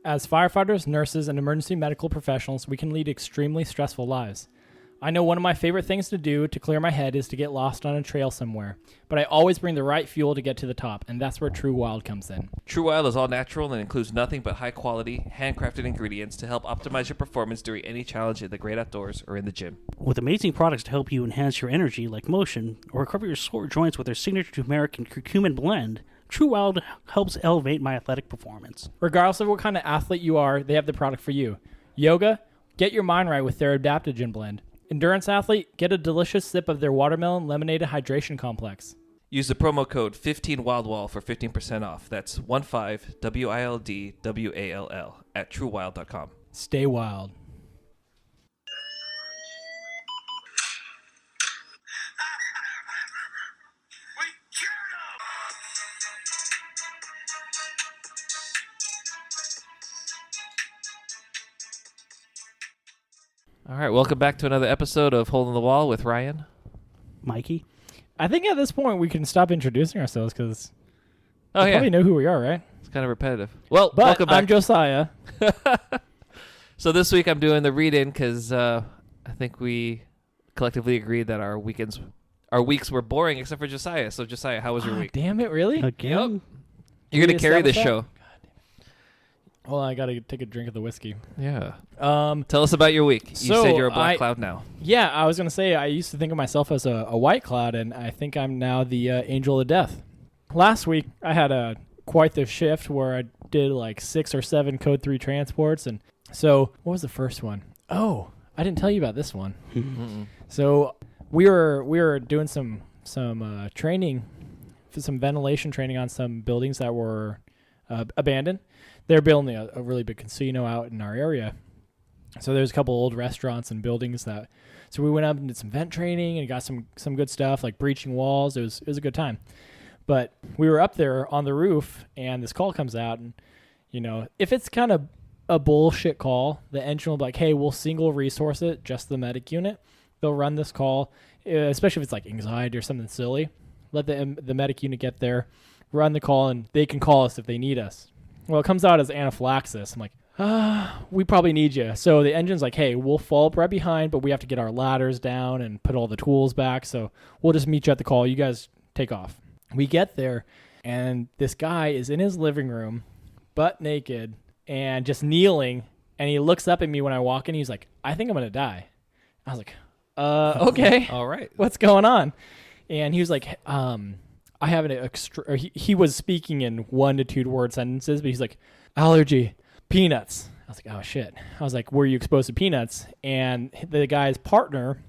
As firefighters, nurses, and emergency medical professionals, we can lead extremely stressful lives. I know one of my favorite things to do to clear my head is to get lost on a trail somewhere, but I always bring the right fuel to get to the top, and that's where True Wild comes in. True Wild is all natural and includes nothing but high-quality, handcrafted ingredients to help optimize your performance during any challenge in the great outdoors or in the gym. With amazing products to help you enhance your energy, like motion, or recover your sore joints with their signature turmeric and curcumin blend, True Wild helps elevate my athletic performance. Regardless of what kind of athlete you are, they have the product for you. Yoga, get your mind right with their adaptogen blend. Endurance athlete, get a delicious sip of their watermelon lemonade hydration complex. Use the promo code 15WildWall for 15% off. That's 15 WILDWALL at truewild.com. Stay wild. All right, welcome back to another episode of Hole in the Wall with Ryan. Mikey? I think at this point we can stop introducing ourselves because Oh, you yeah. probably know who we are, right? It's kind of repetitive. Well, But welcome back. I'm Josiah. So this week I'm doing the read-in because I think we collectively agreed that our weeks were boring except for Josiah. So, Josiah, how was your week? Damn it, really? Again? You're going to carry this establish show. Well, I got to take a drink of the whiskey. Yeah. Tell us about your week. You so said you're a black cloud now. Yeah, I was going to say I used to think of myself as a white cloud, and I think I'm now the angel of death. Last week, I had quite the shift where I did like 6 or 7 Code 3 transports. And so what was the first one? Oh, I didn't tell you about this one. So we were doing some training, some ventilation training on some buildings that were abandoned. They're building a really big casino out in our area. So there's a couple old restaurants and buildings that. So we went up and did some vent training and got some good stuff like breaching walls. It was a good time. But we were up there on the roof and this call comes out and, you know, if it's kind of a bullshit call, the engine will be like, hey, we'll single resource it, just the medic unit. They'll run this call, especially if it's like anxiety or something silly. Let the medic unit get there, run the call, and they can call us if they need us. Well, it comes out as anaphylaxis. I'm like, we probably need you. So the engine's like, hey, we'll fall up right behind, but we have to get our ladders down and put all the tools back. So we'll just meet you at the call. You guys take off. We get there, and this guy is in his living room, butt naked, and just kneeling. And he looks up at me when I walk in. He's like, I think I'm going to die. I was like, okay. All right. What's going on? And he was like, I have he was speaking in 1 to 2 word sentences, but he's like, allergy, peanuts. I was like, oh shit. I was like, were you exposed to peanuts? And the guy's partner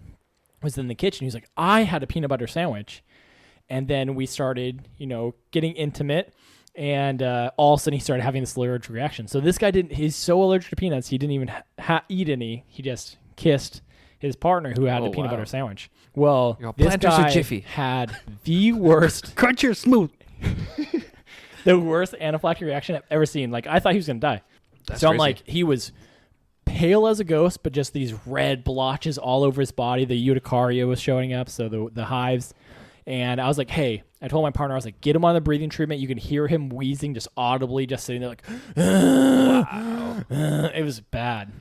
was in the kitchen. He's like, I had a peanut butter sandwich. And then we started, getting intimate, and all of a sudden he started having this allergic reaction. So this guy he's so allergic to peanuts, he didn't even eat any. He just kissed his partner who had a peanut butter sandwich. Well, this guy had the worst... Crunch or smooth? The worst anaphylactic reaction I've ever seen. Like, I thought he was going to die. That's so crazy. I'm like, he was pale as a ghost, but just these red blotches all over his body. The urticaria was showing up, so the hives. And I was like, hey, I told my partner, I was like, get him on the breathing treatment. You can hear him wheezing just audibly, just sitting there like, wow. It was bad.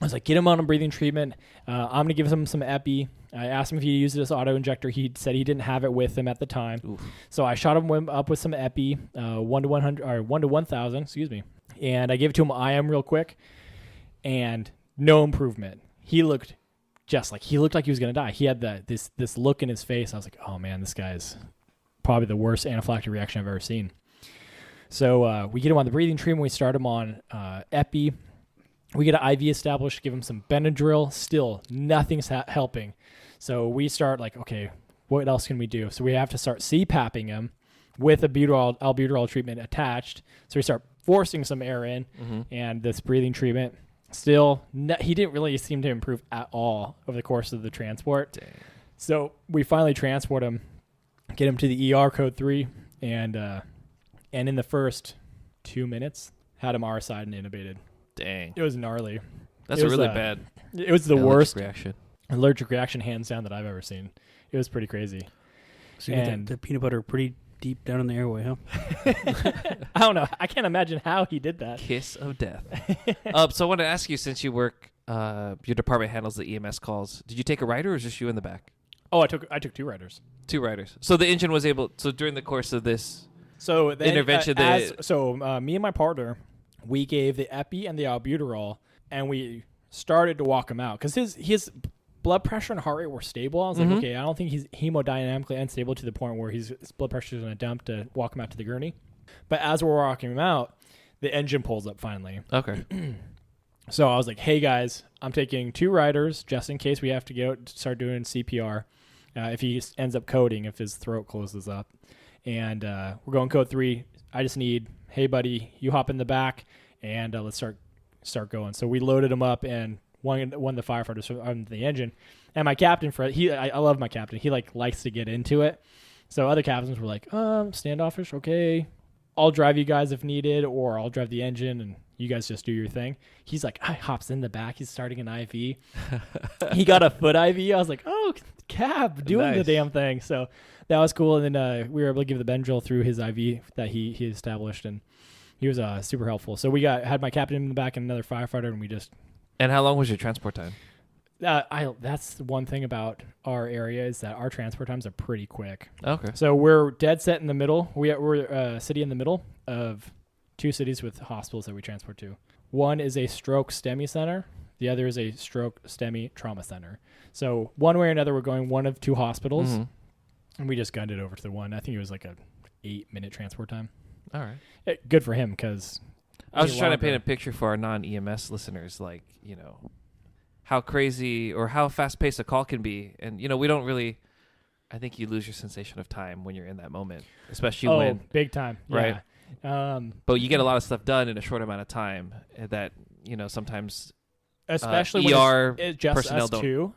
I was like, get him on a breathing treatment. I'm going to give him some epi. I asked him if he used this auto injector. He said he didn't have it with him at the time. Oof. So I shot him up with some epi, 1 to 100 or 1 to 1,000, excuse me. And I gave it to him IM real quick, and no improvement. He looked like he was going to die. He had this look in his face. I was like, oh man, this guy is probably the worst anaphylactic reaction I've ever seen. So we get him on the breathing treatment. We start him on epi. We get an IV established, give him some Benadryl. Still, nothing's helping. So we start like, okay, what else can we do? So we have to start CPAPing him with a albuterol treatment attached. So we start forcing some air in and this breathing treatment. Still, he didn't really seem to improve at all over the course of the transport. Dang. So we finally transport him, get him to the ER code 3, and in the first 2 minutes, had him RSI'd and intubated. Dang. It was gnarly. That's really bad. It was the worst reaction. Allergic reaction hands down that I've ever seen. It was pretty crazy. So you get the peanut butter pretty Deep down in the airway, huh? I don't know. I can't imagine how he did that. Kiss of death. So I want to ask you, since you work, your department handles the EMS calls. Did you take a rider, or is just you in the back? Oh, I took 2 riders. 2 riders. So the engine was able. So during the course of this intervention, me and my partner, we gave the epi and the albuterol, and we started to walk him out because his blood pressure and heart rate were stable. I was like, okay, I don't think he's hemodynamically unstable to the point where his blood pressure is going to dump to walk him out to the gurney. But as we're walking him out, the engine pulls up finally. Okay. So I was like, hey guys, I'm taking 2 riders just in case we have to go start doing CPR. If he ends up coding, if his throat closes up. And we're going code 3. I just need, hey buddy, you hop in the back and let's start going. So we loaded him up and one of the firefighters on the engine. And my captain, I love my captain. He likes to get into it. So other captains were like, standoffish, okay. I'll drive you guys if needed, or I'll drive the engine and you guys just do your thing. He's like, I hops in the back. He's starting an IV. He got a foot IV. I was like, oh, Cap, doing the damn thing. So that was cool. And then we were able to give the Benadryl through his IV that he established, and he was super helpful. So we had my captain in the back and another firefighter, and we just. And how long was your transport time? That's one thing about our area is that our transport times are pretty quick. Okay. So we're dead set in the middle. We're a city in the middle of 2 cities with hospitals that we transport to. One is a stroke STEMI center. The other is a stroke STEMI trauma center. So one way or another, we're going one of 2 hospitals, and we just gunned it over to the one. I think it was like a 8-minute transport time. All right. Good for him because I was just trying to paint a picture for our non-EMS listeners, like, how crazy or how fast-paced a call can be. And, we don't really, I think you lose your sensation of time when you're in that moment, especially when. Big time. Right. Yeah. But you get a lot of stuff done in a short amount of time that, sometimes. Especially when ER it's just personnel us don't 2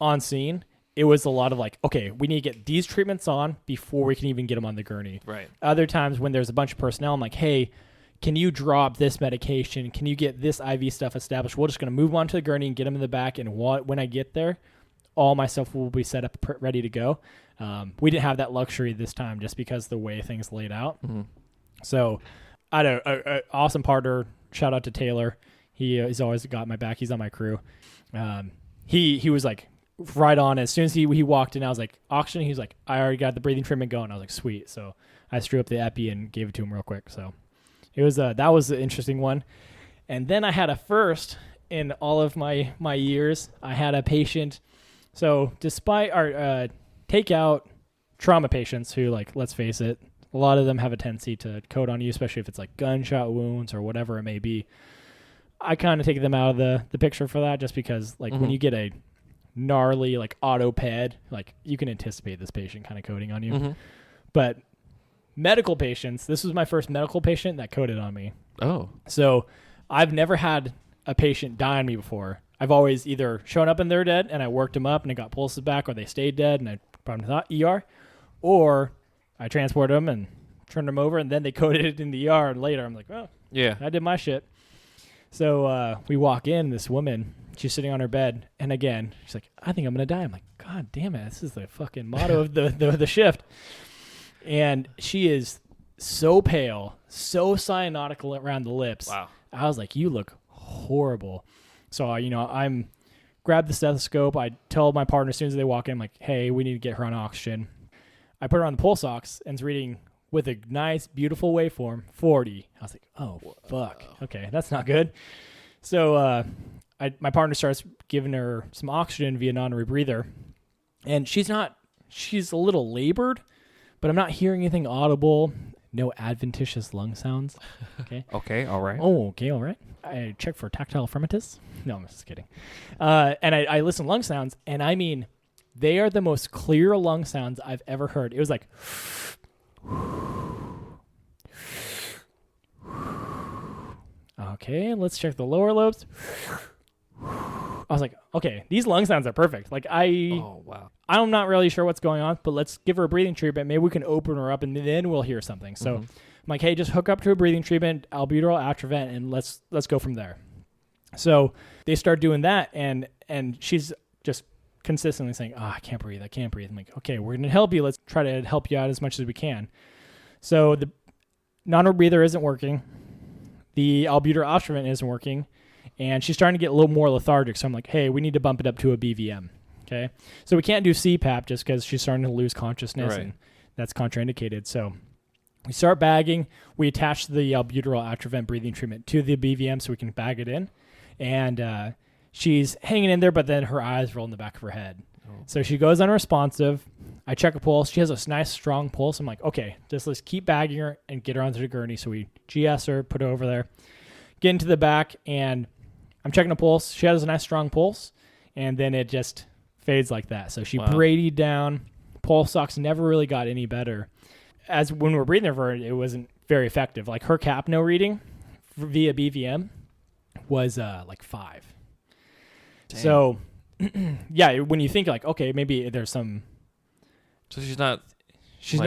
on scene. It was a lot of like, okay, we need to get these treatments on before we can even get them on the gurney. Right. Other times when there's a bunch of personnel, I'm like, hey, can you drop this medication? Can you get this IV stuff established? We're just going to move on to the gurney and get them in the back. And when I get there, all my stuff will be set up ready to go. We didn't have that luxury this time just because the way things laid out. Mm-hmm. So I had an awesome partner. Shout out to Taylor. He's always got my back. He's on my crew. He was like right on. As soon as he walked in, I was like, oxygen. He was like, I already got the breathing treatment going. I was like, sweet. So I threw up the epi and gave it to him real quick. So it was that was an interesting one. And then I had a first in all of my years. I had a patient. So despite our takeout trauma patients who, like, let's face it, a lot of them have a tendency to code on you, especially if it's like gunshot wounds or whatever it may be. I kind of take them out of the picture for that just because, like, when you get a gnarly, like, auto-ped, like, you can anticipate this patient kind of coding on you. Mm-hmm. But medical patients, this was my first medical patient that coded on me. Oh. So I've never had a patient die on me before. I've always either shown up and they're dead and I worked them up and I got pulses back, or they stayed dead and I brought them to the ER, or I transported them and turned them over and then they coded it in the ER, and later I'm like, oh, yeah, I did my shit. So we walk in, this woman, she's sitting on her bed, and again, she's like, I think I'm going to die. I'm like, God damn it, this is the fucking motto of the shift. And she is so pale, so cyanotic around the lips. Wow. I was like, you look horrible. So, I'm grab the stethoscope. I tell my partner as soon as they walk in, I'm like, hey, we need to get her on oxygen. I put her on the pulse ox, and it's reading with a nice, beautiful waveform, 40. I was like, oh, fuck. Okay, that's not good. So my partner starts giving her some oxygen via non-rebreather, and she's a little labored, but I'm not hearing anything audible. No adventitious lung sounds. Okay. Okay, all right. Oh, okay, all right. I check for tactile firmitus. No, I'm just kidding. And I listen to lung sounds, and I mean, they are the most clear lung sounds I've ever heard. It was like... Okay, let's check the lower lobes. I was like, okay, these lung sounds are perfect. Like, oh, wow. I'm not really sure what's going on, but let's give her a breathing treatment. Maybe we can open her up, and then we'll hear something. So I'm like, hey, just hook up to a breathing treatment, albuterol, Atrovent, and let's go from there. So they start doing that, and she's just consistently saying, I can't breathe. I'm like, okay, we're going to help you. Let's try to help you out as much as we can. So the non-rebreather isn't working. The albuterol oxygen isn't working. And she's starting to get a little more lethargic. So I'm like, hey, we need to bump it up to a BVM. Okay. So we can't do CPAP just because she's starting to lose consciousness, and that's contraindicated. So we start bagging. We attach the albuterol atrovent breathing treatment to the BVM so we can bag it in. And she's hanging in there, but then her eyes roll in the back of her head. So she goes unresponsive. I check a pulse. She has a nice, strong pulse. I'm like, okay, let's keep bagging her and get her onto the gurney. So we GS her, put her over there, get into the back, and I'm checking a pulse. She has a nice, strong pulse, and then it just fades like that. So she bradyed down. Pulse ox never really got any better. As when we were breathing her, it wasn't very effective. Like her capno reading via BVM was like 5. Dang. So, yeah, when you think like, okay, maybe there's some. So she's not. There's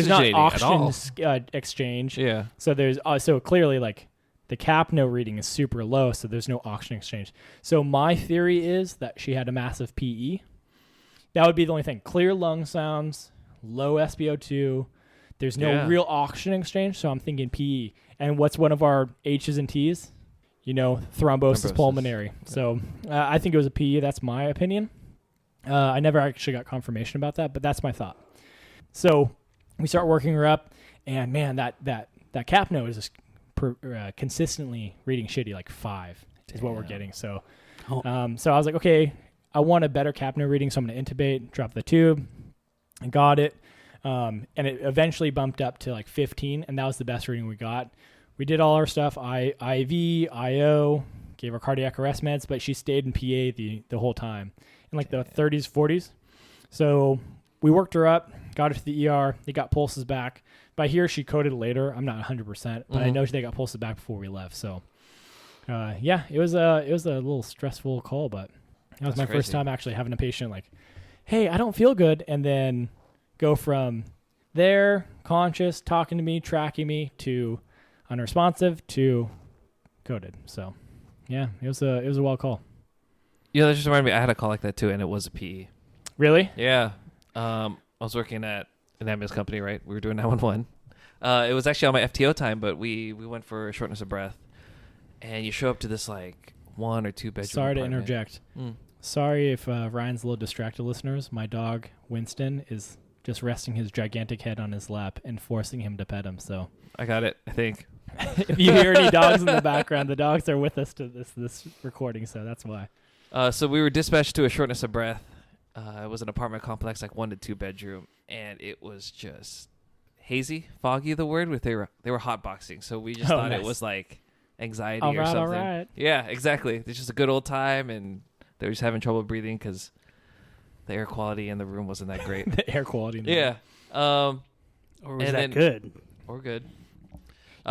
not oxygen exchange. Yeah. So there's so clearly like the capno reading is super low, so there's no oxygen exchange. So my theory is that she had a massive PE. That would be the only thing. Clear lung sounds, low SpO2. There's no real oxygen exchange, so I'm thinking PE. And what's one of our H's and T's? Thrombosis pulmonary. Yeah. So I think it was a PE. That's my opinion. I never actually got confirmation about that, but that's my thought. So we start working her up, and man, that capno is just consistently reading shitty, like 5 is what we're getting. So, so I was like, okay, I want a better capno reading, so I'm going to intubate, drop the tube, and got it. And it eventually bumped up to like 15, and that was the best reading we got. We did all our stuff, IV, IO, gave her cardiac arrest meds, but she stayed in PA the whole time, in like the 30s, 40s. So we worked her up, got her to the ER. They got pulses back. By here, she coded later. I'm not 100%, but I know they got pulses back before we left. So, it was a little stressful call, but that was my first time actually having a patient like, hey, I don't feel good, and then go from there, conscious, talking to me, tracking me, to unresponsive to coded. So, yeah, it was a wild call. Yeah, that just reminded me. I had a call like that too, and it was a PE. Really? Yeah. I was working at an ambulance company, right? We were doing 911. It was actually on my FTO time, but we went for shortness of breath, and you show up to this like 1 or 2 bedroom. Sorry apartment. to interject. Sorry if Ryan's a little distracted, listeners. My dog Winston is just resting his gigantic head on his lap and forcing him to pet him. So I got it, I think. If you hear any dogs in the background, the dogs are with us to this recording, so that's why. So we were dispatched to a shortness of breath. It was an apartment complex, like 1 to 2 bedroom, and it was just hazy, foggy. The word with they were hotboxing, so we just thought it was like anxiety or something. All right. Yeah, exactly. It's just a good old time, and they were just having trouble breathing because the air quality in the room wasn't that great. The air quality. Yeah. Or was that good? Or good.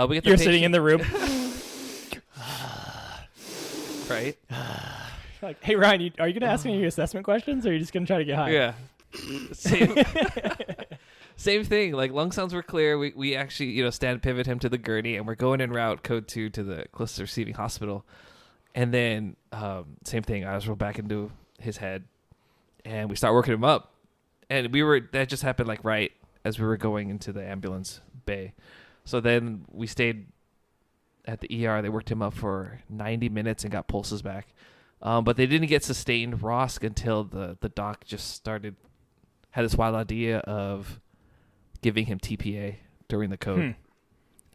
We get the You're sitting in the room. Right. Like, hey Ryan, are you gonna ask me any assessment questions, or are you just gonna try to get high? Yeah. Same thing. Like lung sounds were clear. We actually stand pivot him to the gurney, and we're going en route code 2 to the closest receiving hospital. And then same thing. I was rolled back into his head, and we start working him up. And that just happened like right as we were going into the ambulance bay. So then we stayed at the ER. They worked him up for 90 minutes and got pulses back. But they didn't get sustained ROSC until the doc just had this wild idea of giving him TPA during the code.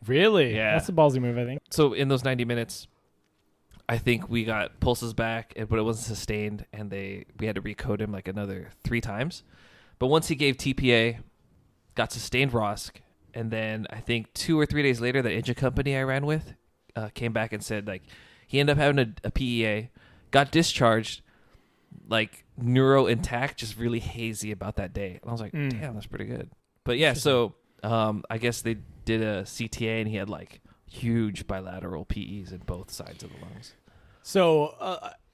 Really? Yeah. That's a ballsy move, I think. So in those 90 minutes, I think we got pulses back, but it wasn't sustained, and we had to recode him like another 3 times. But once he gave TPA, got sustained ROSC, and then I think 2 or 3 days later, the engine company I ran with came back and said like he ended up having a PEA, got discharged, like neuro intact, just really hazy about that day. And I was like, damn, that's pretty good. But yeah, so I guess they did a CTA, and he had like huge bilateral PEs in both sides of the lungs. So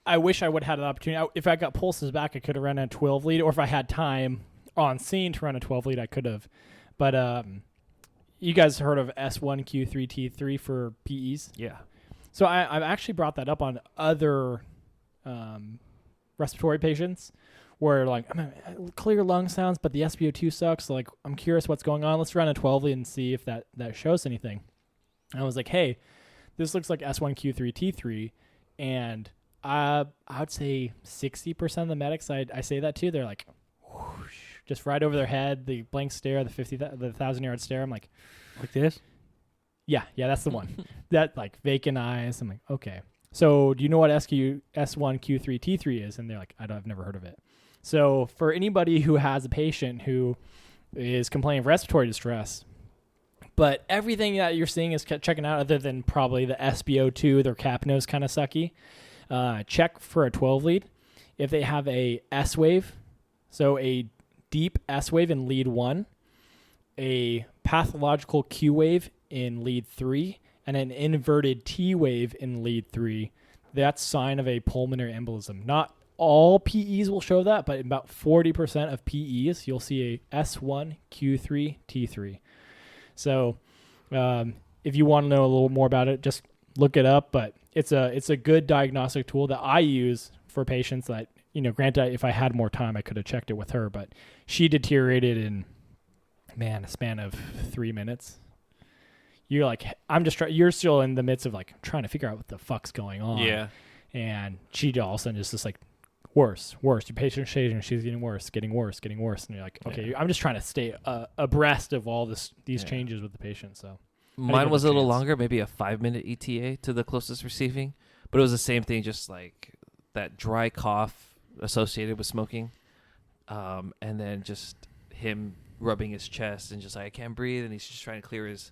I wish I would have had an opportunity. If I got pulses back, I could have run a 12 lead, or if I had time on scene to run a 12 lead, I could have. But you guys heard of S1Q3T3 for PEs? Yeah. So I've actually brought that up on other respiratory patients, where like clear lung sounds, but the SpO2 sucks. So, like, I'm curious what's going on. Let's run a 12 lead and see if that shows anything. And I was like, hey, this looks like S1Q3T3, and I would say 60% of the medics I say that to, they're like, whoosh, just right over their head, the blank stare, the 1,000-yard stare. I'm like this. Yeah, that's the one. That like vacant eyes. I'm like, okay. So do you know what S1Q3T3 is? And they're like, I've never heard of it. So for anybody who has a patient who is complaining of respiratory distress, but everything that you're seeing is checking out other than probably the SpO2, their cap nose kind of sucky, check for a 12 lead. If they have a S wave, so a deep S wave in lead 1, a pathological Q wave in lead 3, and an inverted T wave in lead 3, that's sign of a pulmonary embolism. Not all PEs will show that, but about 40% of PEs, you'll see a S1Q3T3. So if you want to know a little more about it, just look it up. But it's a good diagnostic tool that I use for patients that, granted, if I had more time, I could have checked it with her. But she deteriorated in, a span of 3 minutes. You're like, you're still in the midst of like trying to figure out what the fuck's going on. Yeah. And she all of a sudden is just like, worse. Your patient's changing. She's getting worse. And you're like, okay, I'm just trying to stay abreast of all these changes with the patient. So mine was a little longer, maybe a 5-minute ETA to the closest receiving, but it was the same thing, just like that dry cough associated with smoking, and then just him rubbing his chest and just like, I can't breathe, and he's just trying to clear his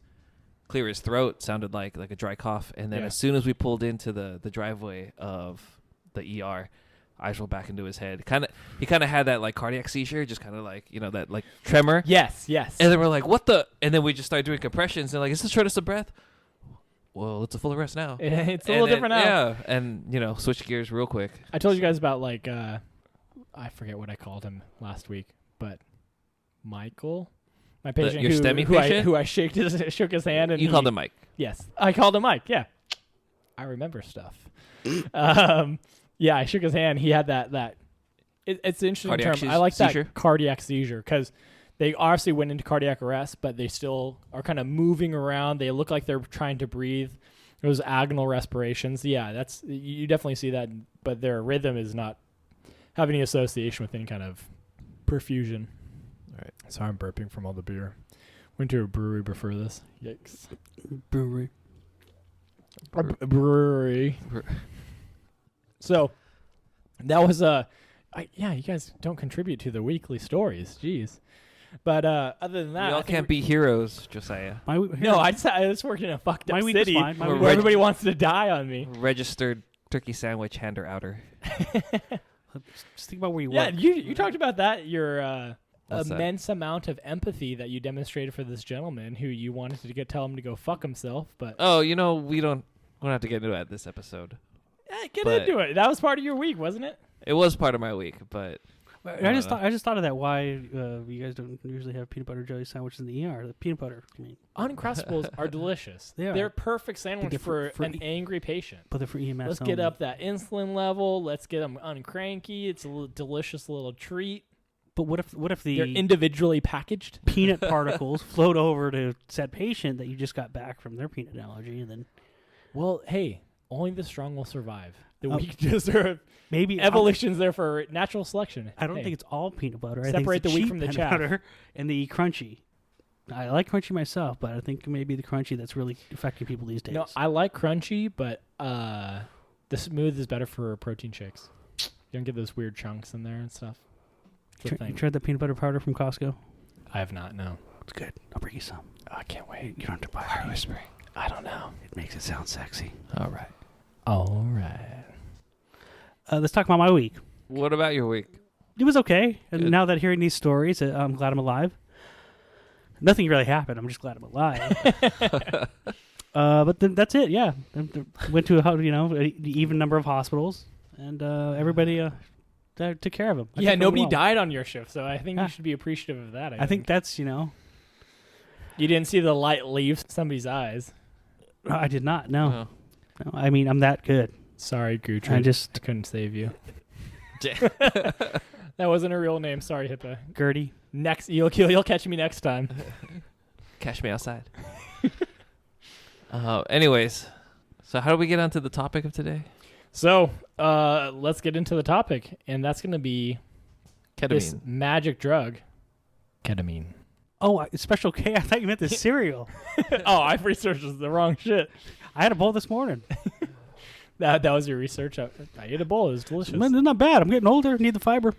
throat. Sounded like a dry cough, and then as soon as we pulled into the driveway of the ER, eyes rolled back into his head. He kind of had that like cardiac seizure, just kind of like, that like tremor. Yes. And then we're like, what the? And then we just started doing compressions and like, is this shortness of breath? Well, it's a full arrest now. It's a little different now. Yeah, and switch gears real quick. I told you guys about like I forget what I called him last week, but Michael, my patient, your STEMI patient, who I shook his hand, and you called him Mike. Yes, I called him Mike. Yeah, I remember stuff. Yeah, I shook his hand. He had that. It's an interesting cardiac term. I like seizure? that cardiac seizure because they obviously went into cardiac arrest, but they still are kind of moving around. They look like they're trying to breathe. Those agonal respirations. Yeah, you definitely see that, but their rhythm is not have any association with any kind of perfusion. All right. Sorry, I'm burping from all the beer. Went to a brewery before this. Yikes. Brewery. A brewery. So that was you guys don't contribute to the weekly stories. Jeez. But other than that, we all can't be heroes, Josiah. I just worked in a fucked up city fine. where everybody wants to die on me. Registered turkey sandwich hander outer. Just think about where you work. Yeah, you talked about that. Your immense amount of empathy that you demonstrated for this gentleman who you wanted to tell him to go fuck himself. But we don't have to get into that this episode. Yeah, get into it. That was part of your week, wasn't it? It was part of my week, but I just thought of that. Why you guys don't usually have peanut butter jelly sandwiches in the ER? The peanut butter. Uncrustables are delicious. They're perfect sandwich for an angry patient. But they're for EMS. Let's get up that insulin level. Let's get them uncranky. It's a delicious little treat. But what if they're individually packaged peanut particles float over to said patient that you just got back from their peanut allergy, and then? Well, hey. Only the strong will survive. The weak deserve. Maybe evolution's there for natural selection. I don't think it's all peanut butter. Separate the wheat from the chaff. Butter and the crunchy. I like crunchy myself, but I think maybe the crunchy that's really affecting people these days. No, I like crunchy, but the smooth is better for protein shakes. You don't get those weird chunks in there and stuff. You tried the peanut butter powder from Costco? I have not. No, it's good. I'll bring you some. Oh, I can't wait. You don't have to buy it. Whispering. I don't know. It makes it sound sexy. All right. Let's talk about my week. What about your week? It was okay. And now that hearing these stories, I'm glad I'm alive. Nothing really happened. I'm just glad I'm alive. But that's it. Yeah, went to an even number of hospitals, and everybody took care of them. Yeah, nobody died on your shift, so I think you should be appreciative of that. I think that's You didn't see the light leave somebody's eyes. I did not. No. No, I mean, I'm that good. Sorry, Gertrude. I couldn't save you. That wasn't a real name. Sorry, Hippa. Gertie. Next, you'll catch me next time. Catch me outside. Anyways, so how do we get onto the topic of today? So let's get into the topic, and that's going to be this Ketamine. magic drug, ketamine. Oh, Special K. I thought you meant the cereal. Oh, I researched the wrong shit. I had a bowl this morning. That was your research. I ate a bowl. It was delicious. It's not bad. I'm getting older. Need the fiber.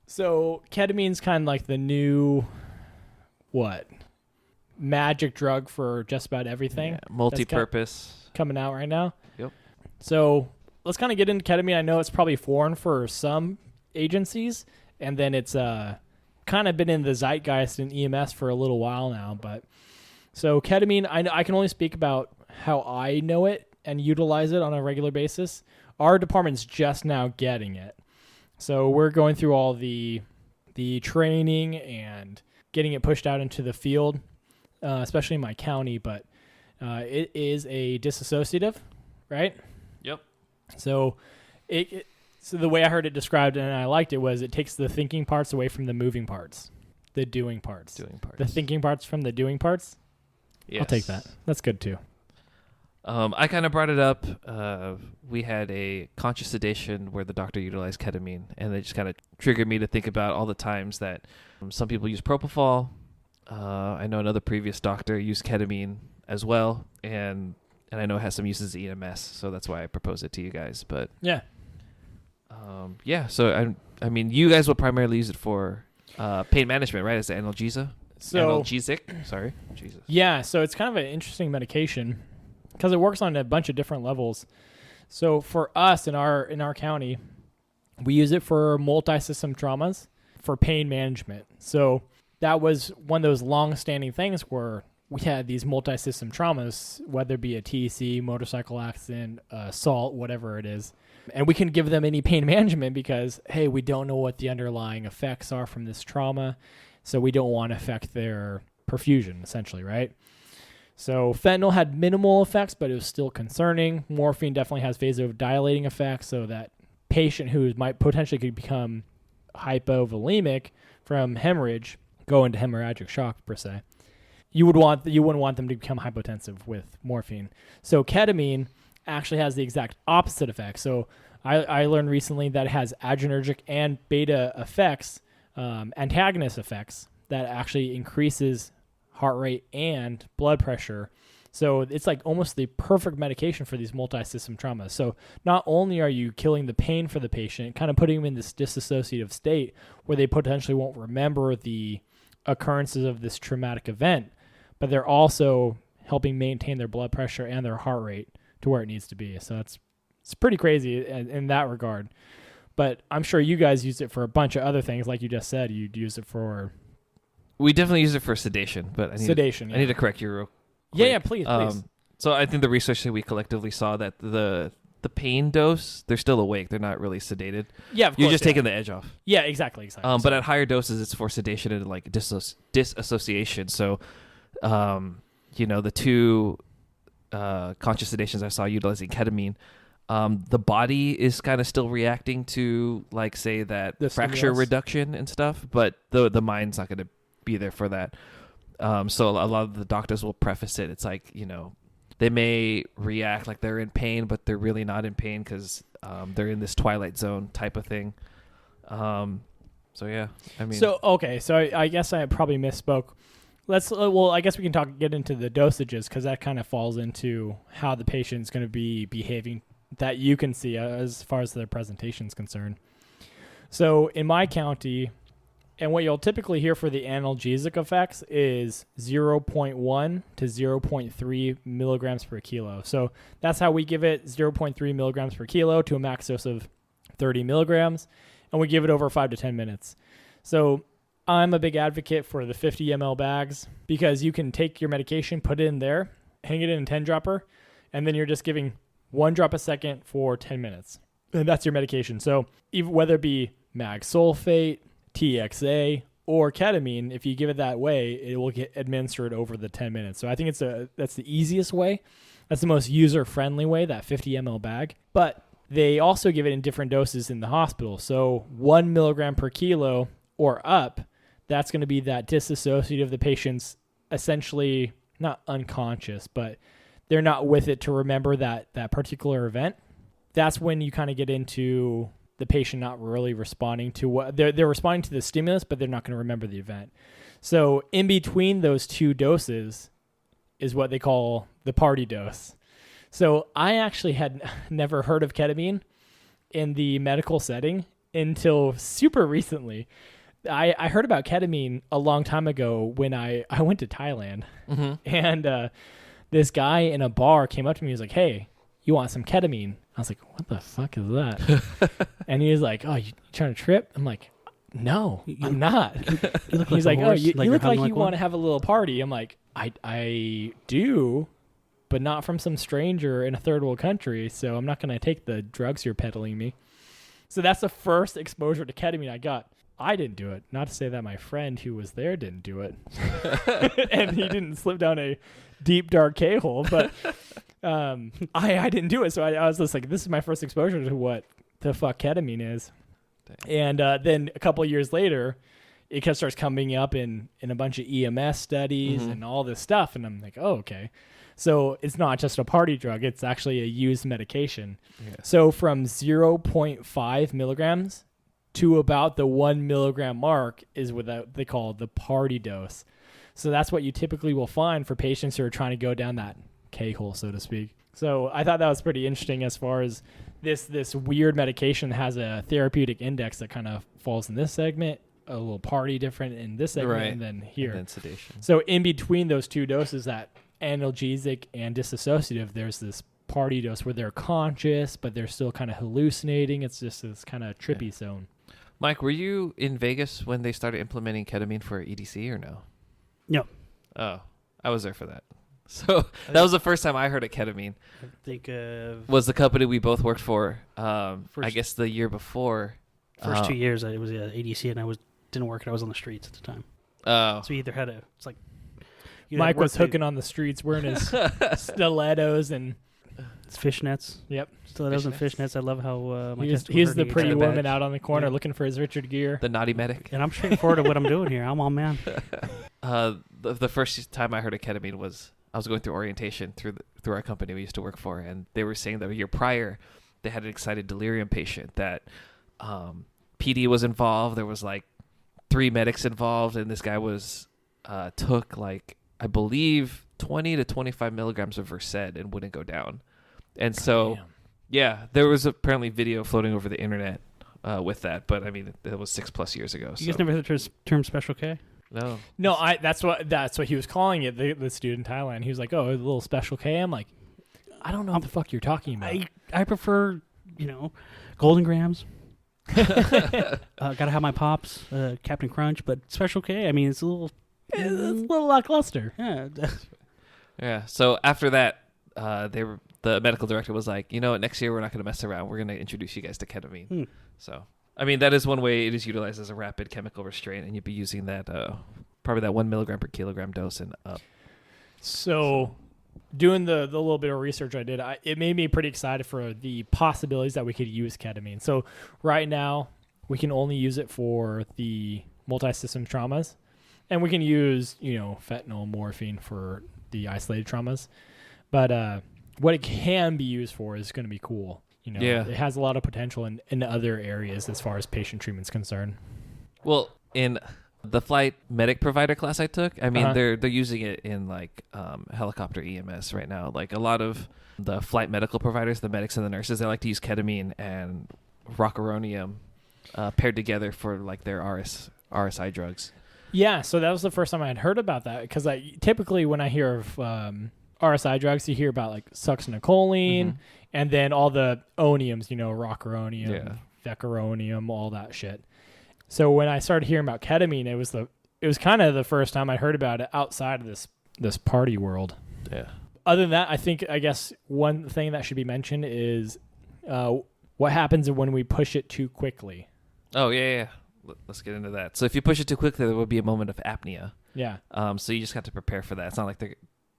So ketamine's kind of like the new magic drug for just about everything. Yeah, multi-purpose. Coming out right now. Yep. So let's kind of get into ketamine. I know it's probably foreign for some agencies, and then it's kind of been in the zeitgeist in EMS for a little while now. But so ketamine, I can only speak about how I know it and utilize it on a regular basis. Our department's just now getting it. So we're going through all the training and getting it pushed out into the field, especially in my county. But it is a disassociative, right? Yep. So so the way I heard it described and I liked it was it takes the thinking parts away from the moving parts, the doing parts. The thinking parts from the doing parts. Yes. I'll take that. That's good too. I kind of brought it up. We had a conscious sedation where the doctor utilized ketamine, and it just kind of triggered me to think about all the times that some people use propofol. I know another previous doctor used ketamine as well, and I know it has some uses in EMS, so that's why I proposed it to you guys. But Yeah. So I mean, you guys will primarily use it for pain management, right? As an analgesic. Sorry, Jesus. Yeah, so it's kind of an interesting medication because it works on a bunch of different levels. So for us in our county, we use it for multi-system traumas for pain management. So that was one of those long-standing things where we had these multi-system traumas, whether it be a TEC, motorcycle accident, assault, whatever it is. And we can give them any pain management because, hey, we don't know what the underlying effects are from this trauma, so we don't want to affect their perfusion, essentially, right? So fentanyl had minimal effects, but it was still concerning. Morphine definitely has vasodilating effects, so that patient who might potentially could become hypovolemic from hemorrhage, go into hemorrhagic shock, per se. You wouldn't want them to become hypotensive with morphine. So ketamine actually has the exact opposite effect. So I learned recently that it has adrenergic and beta effects, antagonist effects, that actually increases heart rate and blood pressure. So it's like almost the perfect medication for these multi-system traumas. So not only are you killing the pain for the patient, kind of putting them in this disassociative state where they potentially won't remember the occurrences of this traumatic event, but they're also helping maintain their blood pressure and their heart rate to where it needs to be. So it's pretty crazy in that regard. But I'm sure you guys use it for a bunch of other things. Like you just said, you'd use it for... We definitely use it for sedation, but I need to correct you real quick. Yeah, please. So I think the research that we collectively saw that the pain dose, they're still awake. They're not really sedated. Yeah, of course. You're just taking the edge off. Yeah, exactly. But at higher doses, it's for sedation and like disassociation. So, the two conscious sedations I saw utilizing ketamine, the body is kind of still reacting to, like, say, that the fracture stimulus reduction and stuff, but the mind's not going to be there for that. So a lot of the doctors will preface it. It's like, they may react like they're in pain, but they're really not in pain because they're in this twilight zone type of thing. So yeah, I mean. So okay, so I guess I probably misspoke. I guess we can get into the dosages because that kind of falls into how the patient's going to be behaving that you can see as far as their presentation is concerned. So in my county, and what you'll typically hear for the analgesic effects is 0.1 to 0.3 milligrams per kilo. So that's how we give it, 0.3 milligrams per kilo to a max dose of 30 milligrams, and we give it over 5 to 10 minutes. So I'm a big advocate for the 50 ml bags because you can take your medication, put it in there, hang it in a 10 dropper, and then you're just giving 1 drop a second for 10 minutes. And that's your medication. So even whether it be mag sulfate, TXA, or ketamine, if you give it that way, it will get administered over the 10 minutes. So I think that's the easiest way. That's the most user-friendly way, that 50 ml bag. But They also give it in different doses in the hospital. So 1 milligram per kilo or up, that's going to be that disassociative. The patient's essentially not unconscious, but they're not with it to remember that particular event. That's when you kind of get into the patient not really responding to what they're responding to the stimulus, but they're not going to remember the event. So in between those two doses is what they call the party dose. So I actually had never heard of ketamine in the medical setting until super recently. I heard about ketamine a long time ago when I went to Thailand. Mm-hmm. And this guy in a bar came up to me. He was like, "Hey, you want some ketamine?" I was like, "What the fuck is that?" And he was like, "Oh, you trying to trip?" I'm like, "No, I'm not." He's like, "Oh, you look like you want to have a little party." I'm like, I do, but not from some stranger in a third world country, so I'm not going to take the drugs you're peddling me. So that's the first exposure to ketamine I got. I didn't do it. Not to say that my friend who was there didn't do it. And he didn't slip down a deep, dark K-hole, but I didn't do it. So I was just like, this is my first exposure to what the fuck ketamine is. Dang. And then a couple of years later, it kind of starts coming up in a bunch of EMS studies and all this stuff. And I'm like, oh, okay. So it's not just a party drug. It's actually a used medication. Yeah. So from 0.5 milligrams to about the 1 milligram mark is what they call the party dose. So that's what you typically will find for patients who are trying to go down that K-hole, so to speak. So I thought that was pretty interesting as far as this weird medication has a therapeutic index that kind of falls in this segment, a little party different in this segment, right, and then here. And then sedation. So in between those two doses, that analgesic and dissociative, there's this party dose where they're conscious, but they're still kind of hallucinating. It's just this kind of trippy zone. Mike, were you in Vegas when they started implementing ketamine for EDC or no? No. Oh, I was there for that. So that was the first time I heard of ketamine. I think was the company we both worked for. I guess the year before. First 2 years, it was ADC, and I didn't work. I was on the streets at the time. Oh, so you either had it's like Mike was hooking on the streets, wearing his stilettos and fishnets. Yep, stilettos and fishnets. I love how he's the pretty woman out on the corner looking for his Richard Gere, the naughty medic. And I'm straightforward to what I'm doing here. I'm all man. The first time I heard of ketamine was I was going through orientation through our company we used to work for, and they were saying that a year prior they had an excited delirium patient that PD was involved. There was like 3 medics involved, and this guy was took like I believe 20 to 25 milligrams of Versed and wouldn't go down. And so, yeah, there was apparently video floating over the internet with that, but I mean, it was 6+ years ago. You guys never heard the term Special K? No. That's what he was calling it. This dude in Thailand, he was like, "Oh, a little Special K." I'm like, I don't know what the fuck you're talking about. I prefer, Golden Grams. Gotta have my pops, Captain Crunch, but Special K. I mean, it's a little lackluster. Yeah. Yeah. So after that, the medical director was like, next year we're not going to mess around. We're going to introduce you guys to ketamine. So, I mean, that is one way it is utilized as a rapid chemical restraint, and you'd be using that probably that 1 milligram per kilogram dose and up. So doing the little bit of research I did, it made me pretty excited for the possibilities that we could use ketamine. So right now, we can only use it for the multi-system traumas, and we can use, fentanyl, morphine for the isolated traumas. But what it can be used for is going to be cool. It has a lot of potential in other areas as far as patient treatment is concerned. Well, in the flight medic provider class I took, I mean, they're using it in like helicopter EMS right now. Like a lot of the flight medical providers, the medics and the nurses, they like to use ketamine and rocuronium paired together for like their RSI drugs. Yeah, so that was the first time I had heard about that, because typically when I hear of RSI drugs, you hear about like succinylcholine and then all the oniums, rocuronium, vecuronium, all that shit. So when I started hearing about ketamine, it was kind of the first time I heard about it outside of this party world. Yeah. Other than that, I guess one thing that should be mentioned is what happens when we push it too quickly. Oh, yeah. Let's get into that. So if you push it too quickly, there will be a moment of apnea. Yeah. So you just have to prepare for that. It's not like they're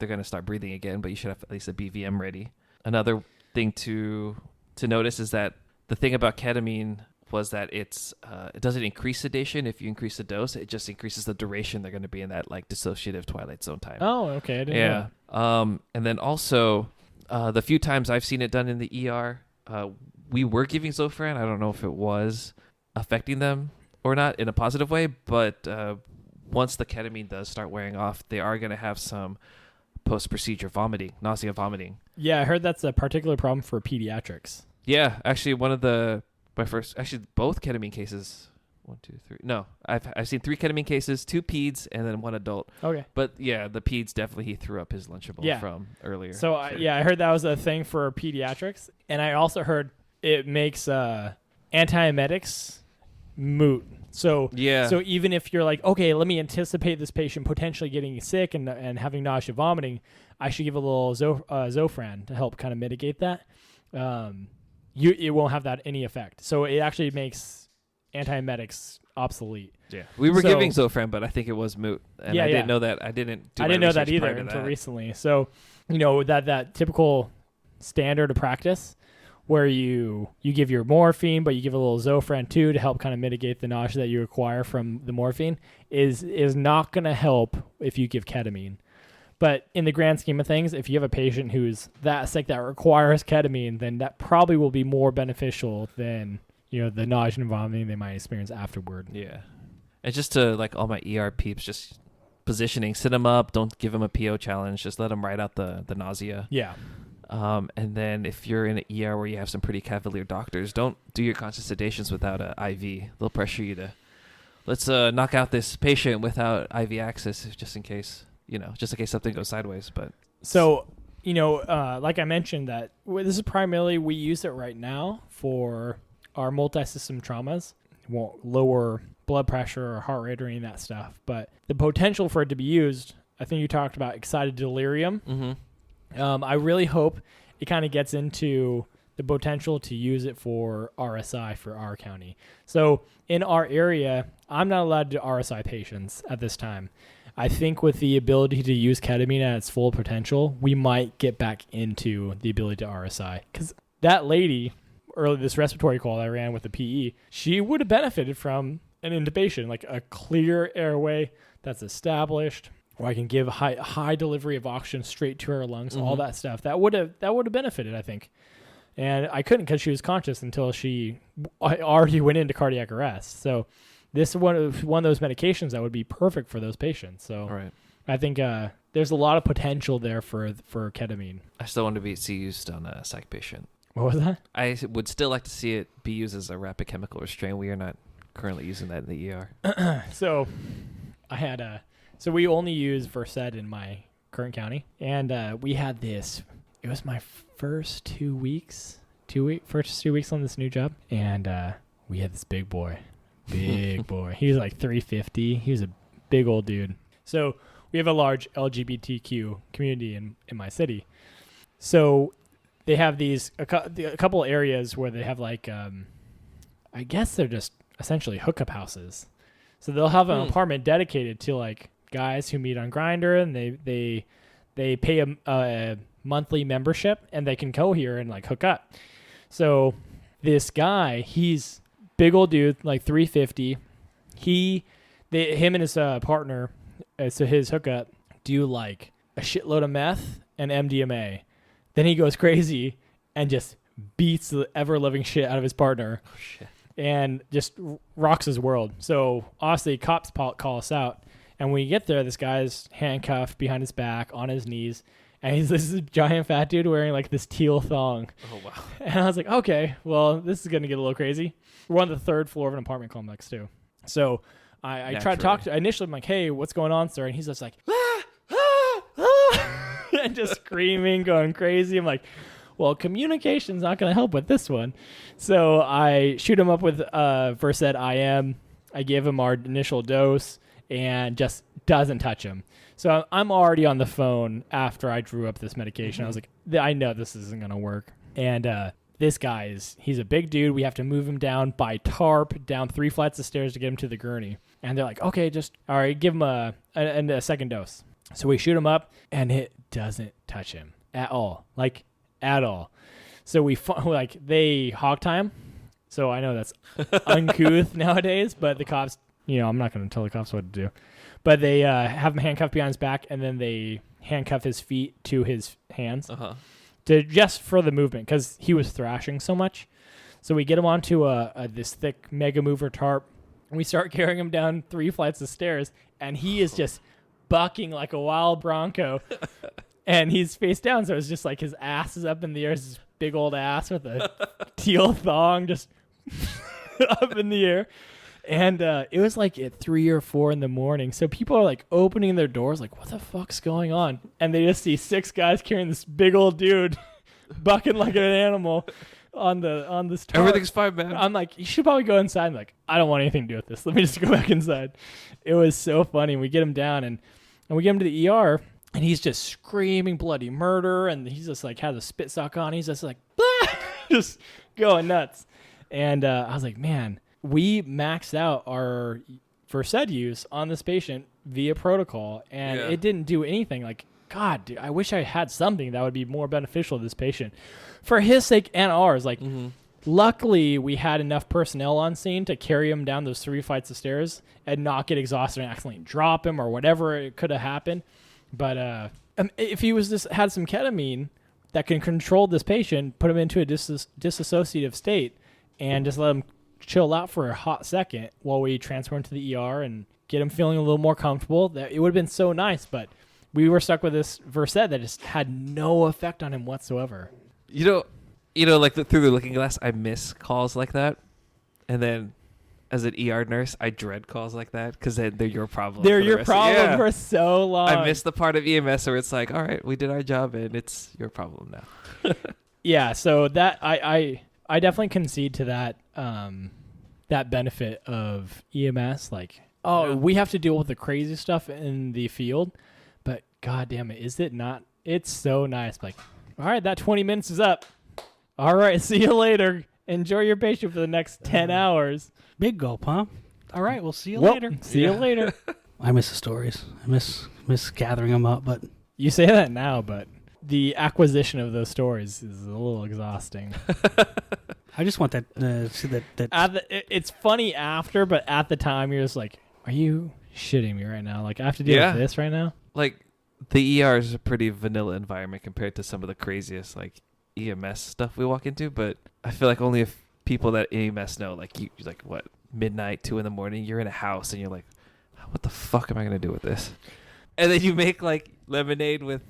going to start breathing again, but you should have at least a BVM ready. Another thing to to notice is that the thing about ketamine was that it doesn't increase sedation if you increase the dose. It just increases the duration they're going to be in that like dissociative twilight zone time. Oh, okay. I didn't know. And then also the few times I've seen it done in the ER, we were giving Zofran. I don't know if it was affecting them or not in a positive way, but once the ketamine does start wearing off, they are going to have some post-procedure vomiting, nausea, vomiting. Yeah, I heard that's a particular problem for pediatrics. Yeah, actually, both ketamine cases. 1, 2, 3. No, I've seen 3 ketamine cases, 2 peds, and then 1 adult. Okay. But yeah, the peds definitely he threw up his Lunchable from earlier. So I heard that was a thing for pediatrics, and I also heard it makes antiemetics moot. So even if you're like, okay, let me anticipate this patient potentially getting sick and having nausea, vomiting, I should give a little Zofran to help kind of mitigate that. It won't have that any effect. So it actually makes antiemetics obsolete. Yeah, we were giving Zofran, but I think it was moot, and I didn't know that. I didn't know that either until recently. So that typical standard of practice where you give your morphine, but you give a little Zofran too to help kind of mitigate the nausea that you acquire from the morphine is not going to help if you give ketamine. But in the grand scheme of things, if you have a patient who's that sick that requires ketamine, then that probably will be more beneficial than the nausea and vomiting they might experience afterward. Yeah, and just to like all my ER peeps, just positioning, sit them up, don't give them a PO challenge, just let them ride out the nausea. Yeah. And then if you're in an ER where you have some pretty cavalier doctors, don't do your conscious sedations without an IV. They'll pressure you to, let's knock out this patient without IV access, just in case something goes sideways. But so, like I mentioned, that this is primarily, we use it right now for our multi-system traumas. It won't lower blood pressure or heart rate or any of that stuff. But the potential for it to be used, I think you talked about excited delirium. Mm-hmm. I really hope it kind of gets into the potential to use it for RSI for our county. So in our area, I'm not allowed to do RSI patients at this time. I think with the ability to use ketamine at its full potential, we might get back into the ability to RSI. Because that lady, early this respiratory call I ran with the PE, she would have benefited from an intubation, like a clear airway that's established, where I can give high delivery of oxygen straight to her lungs, all that stuff. That would have benefited, I think. And I couldn't because she was conscious until she already went into cardiac arrest. So this is one of those medications that would be perfect for those patients. So right. I think there's a lot of potential there for ketamine. I still want to see used on a psych patient. What was that? I would still like to see it be used as a rapid chemical restraint. We are not currently using that in the ER. So I had So we only use Versed in my current county, and we had this. It was my first 2 weeks on this new job, and we had this big boy. He was like 350. He was a big old dude. So we have a large LGBTQ community in my city. So they have a couple areas where they have like, I guess they're just essentially hookup houses. So they'll have an apartment dedicated to like guys who meet on Grindr, and they pay a monthly membership, and they can go here and like hook up. So this guy, he's big old dude, like 350. Him and his partner, so his hookup, do like a shitload of meth and MDMA. Then he goes crazy and just beats the ever-loving shit out of his partner. Oh, shit. And just rocks his world. So obviously cops call us out. And when we get there, this guy's handcuffed behind his back on his knees. And he's this giant fat dude wearing like this teal thong. Oh, wow. And I was like, okay, well, this is going to get a little crazy. We're on the 3rd floor of an apartment complex too. So I tried to talk to, initially I'm like, hey, what's going on, sir? And he's just like, and just screaming, going crazy. I'm like, well, communication's not going to help with this one. So I shoot him up with Versed IM. I give him our initial dose and just doesn't touch him. So I'm already on the phone after I drew up this medication. I was like, I know this isn't going to work. And this guy he's a big dude. We have to move him down by tarp, down 3 flights of stairs to get him to the gurney. And they're like, okay, all right, give him a second dose. So we shoot him up, and it doesn't touch him at all. Like, at all. So like they hog tie him. So I know that's uncouth nowadays, but the cops, I'm not going to tell the cops what to do. But they have him handcuffed behind his back, and then they handcuff his feet to his hands just for the movement because he was thrashing so much. So we get him onto this thick mega mover tarp, and we start carrying him down 3 flights of stairs, and he is just bucking like a wild bronco. And he's face down, so it's just like his ass is up in the air. It's this big old ass with a teal thong just up in the air. And it was like at 3 or 4 in the morning. So people are like opening their doors like, what the fuck's going on? And they just see 6 guys carrying this big old dude bucking like an animal on this tarp. Everything's fine, man. I'm like, you should probably go inside. I'm like, I don't want anything to do with this. Let me just go back inside. It was so funny. We get him down and we get him to the ER. And he's just screaming bloody murder, and he's just like has a spit sock on. He's just like, just going nuts. And I was like, man, we maxed out our Versed use on this patient via protocol, and it didn't do anything. Like, God, dude, I wish I had something that would be more beneficial to this patient for his sake and ours. Like, luckily, we had enough personnel on scene to carry him down those 3 flights of stairs and not get exhausted and accidentally drop him or whatever it could have happened. But if he was had some ketamine that can control this patient, put him into a disassociative state, and just let him chill out for a hot second while we transfer him to the ER and get him feeling a little more comfortable, that it would have been so nice. But we were stuck with this Versed that just had no effect on him whatsoever. Like through the looking glass, I miss calls like that, and then as an ER nurse, I dread calls like that because they're your problem. They're your problem for so long. I miss the part of EMS where it's like, all right, we did our job and it's your problem now. Yeah, so that I definitely concede to that that benefit of EMS. Like, we have to deal with the crazy stuff in the field, but God damn it, is it not? It's so nice. Like, all right, that 20 minutes is up. All right, see you later. Enjoy your patient for the next 10 hours. Big gulp, huh? All right, we'll see you later. See you later. I miss the stories. I miss gathering them up, but you say that now, but the acquisition of those stories is a little exhausting. I just want that. See that. It's funny after, but at the time you're just like, "Are you shitting me right now? Like I have to deal with this right now?" Like the ER is a pretty vanilla environment compared to some of the craziest like EMS stuff we walk into, but I feel like only if people that EMS know, like you like what, midnight, 2 a.m, you're in a house and you're like, what the fuck am I gonna do with this? And then you make like lemonade with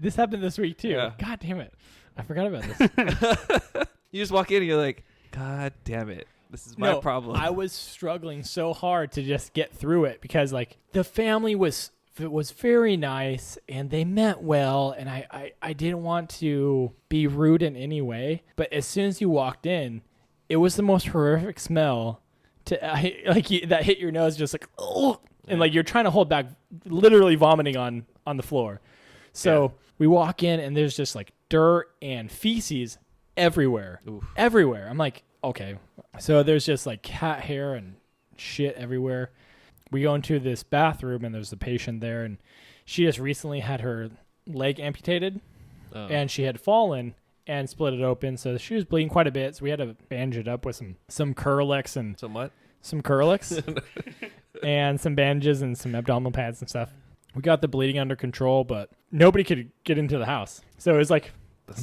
this happened this week too. Yeah. God damn it, I forgot about this. You just walk in and you're like, God damn it, this is my problem. I was struggling so hard to just get through it because like the family was very nice and they meant well, and I didn't want to be rude in any way, but as soon as you walked in, it was the most horrific smell that hit your nose, just like, oh, and like you're trying to hold back, literally vomiting on the floor. So we walk in and there's just like dirt and feces everywhere. Everywhere. I'm like, okay, so there's just like cat hair and shit everywhere. We go into this bathroom and there's a patient there, and she just recently had her leg amputated, and she had fallen and split it open, so she was bleeding quite a bit. So we had to bandage it up with some Curlex and some Curlex and some bandages and some abdominal pads and stuff. We got the bleeding under control, but nobody could get into the house. So it was like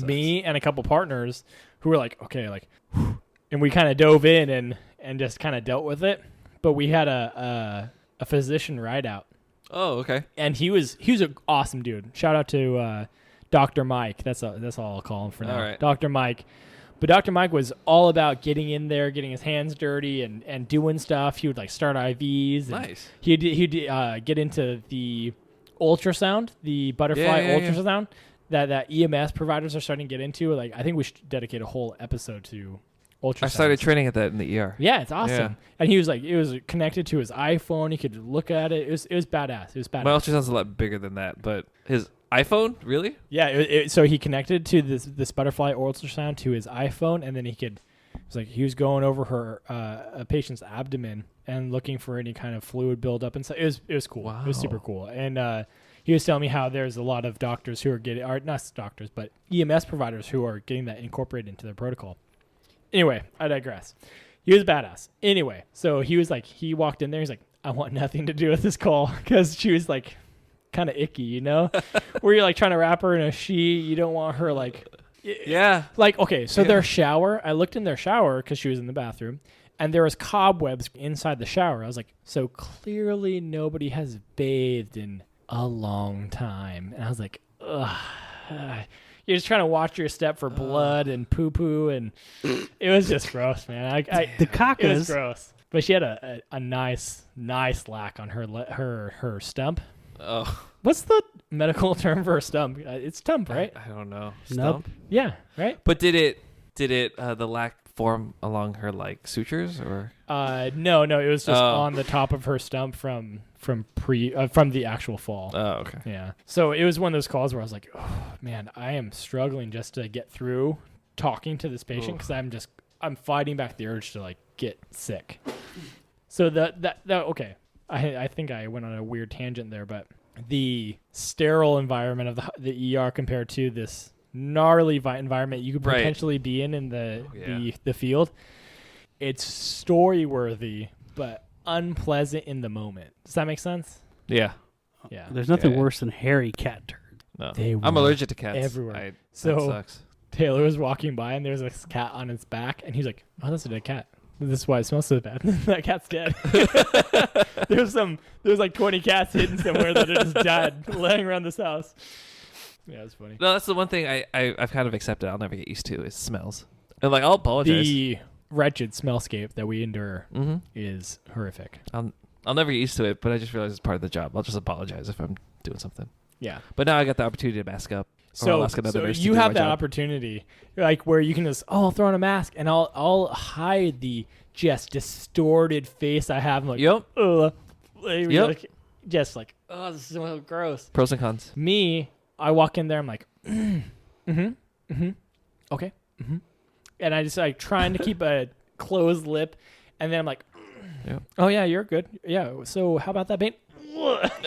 me and a couple partners who were like, okay, like, whew, and we kind of dove in and just kind of dealt with it. But we had a physician ride out. Oh, okay. And he was an awesome dude. Shout out to Dr. Mike. That's all I'll call him for now. All right. Dr. Mike. But Dr. Mike was all about getting in there, getting his hands dirty, and doing stuff. He would like start IVs. Nice. He'd get into the ultrasound, the butterfly ultrasound that EMS providers are starting to get into. Like, I think we should dedicate a whole episode to ultrasound. I started training at that in the ER. Yeah, it's awesome. Yeah. And he was like, it was connected to his iPhone. He could look at it. It was badass. It was badass. My ultrasound's a lot bigger than that, but his iPhone, really? Yeah. So he connected to this butterfly ultrasound to his iPhone, and then he was going over a patient's abdomen and looking for any kind of fluid buildup and stuff. It was cool. Wow. It was super cool. And he was telling me how there's a lot of doctors who are getting, or not doctors, but EMS providers who are getting that incorporated into their protocol. Anyway, I digress. He was badass. Anyway, so he was like, he walked in there. He's like, I want nothing to do with this call, because she was like kind of icky, you know, where you're like trying to wrap her in a sheet. You don't want her like, Yeah. like, okay, so their shower, I looked in their shower because she was in the bathroom, and there was cobwebs inside the shower. I was like, so clearly nobody has bathed in a long time. And I was like, ugh. You're just trying to watch your step for blood and poo-poo, and it was just gross, man. The cacas. It was gross. But she had a nice lack on her stump. Oh. What's the medical term for a stump? It's stump, right? I don't know. Nope. Stump? Yeah, right? But did it the lack form along her like sutures or? No, it was just on the top of her stump from the actual fall. Oh, okay. Yeah. So it was one of those calls where I was like, oh man, I am struggling just to get through talking to this patient, because I'm fighting back the urge to like get sick. So that okay. I think I went on a weird tangent there, but the sterile environment of the ER compared to this gnarly environment you could potentially be in the field, it's story worthy but unpleasant in the moment. Does that make sense? Yeah. Yeah. There's nothing worse than hairy cat turd. No. I'm allergic to cats. Everywhere. That sucks. Taylor was walking by and there's a cat on its back, and he's like, oh, that's a dead cat. This is why it smells so bad. That cat's dead. There's like 20 cats hidden somewhere that are just dead, laying around this house. Yeah, it's funny. No, that's the one thing I've kind of accepted. I'll never get used to is smells. And like, I'll apologize. The wretched smellscape that we endure is horrific. I'll never get used to it, but I just realize it's part of the job. I'll just apologize if I'm doing something. Yeah. But now I got the opportunity to mask up. So you have that job. opportunity, like where you can just, I'll throw on a mask and I'll hide the just distorted face I have. I'm like, Yep. Like, just like, oh, this is so gross. Pros and cons. Me, I walk in there, I'm like, okay, and I just like trying to keep a closed lip, and then I'm like, oh yeah, you're good. Yeah. So how about that pain?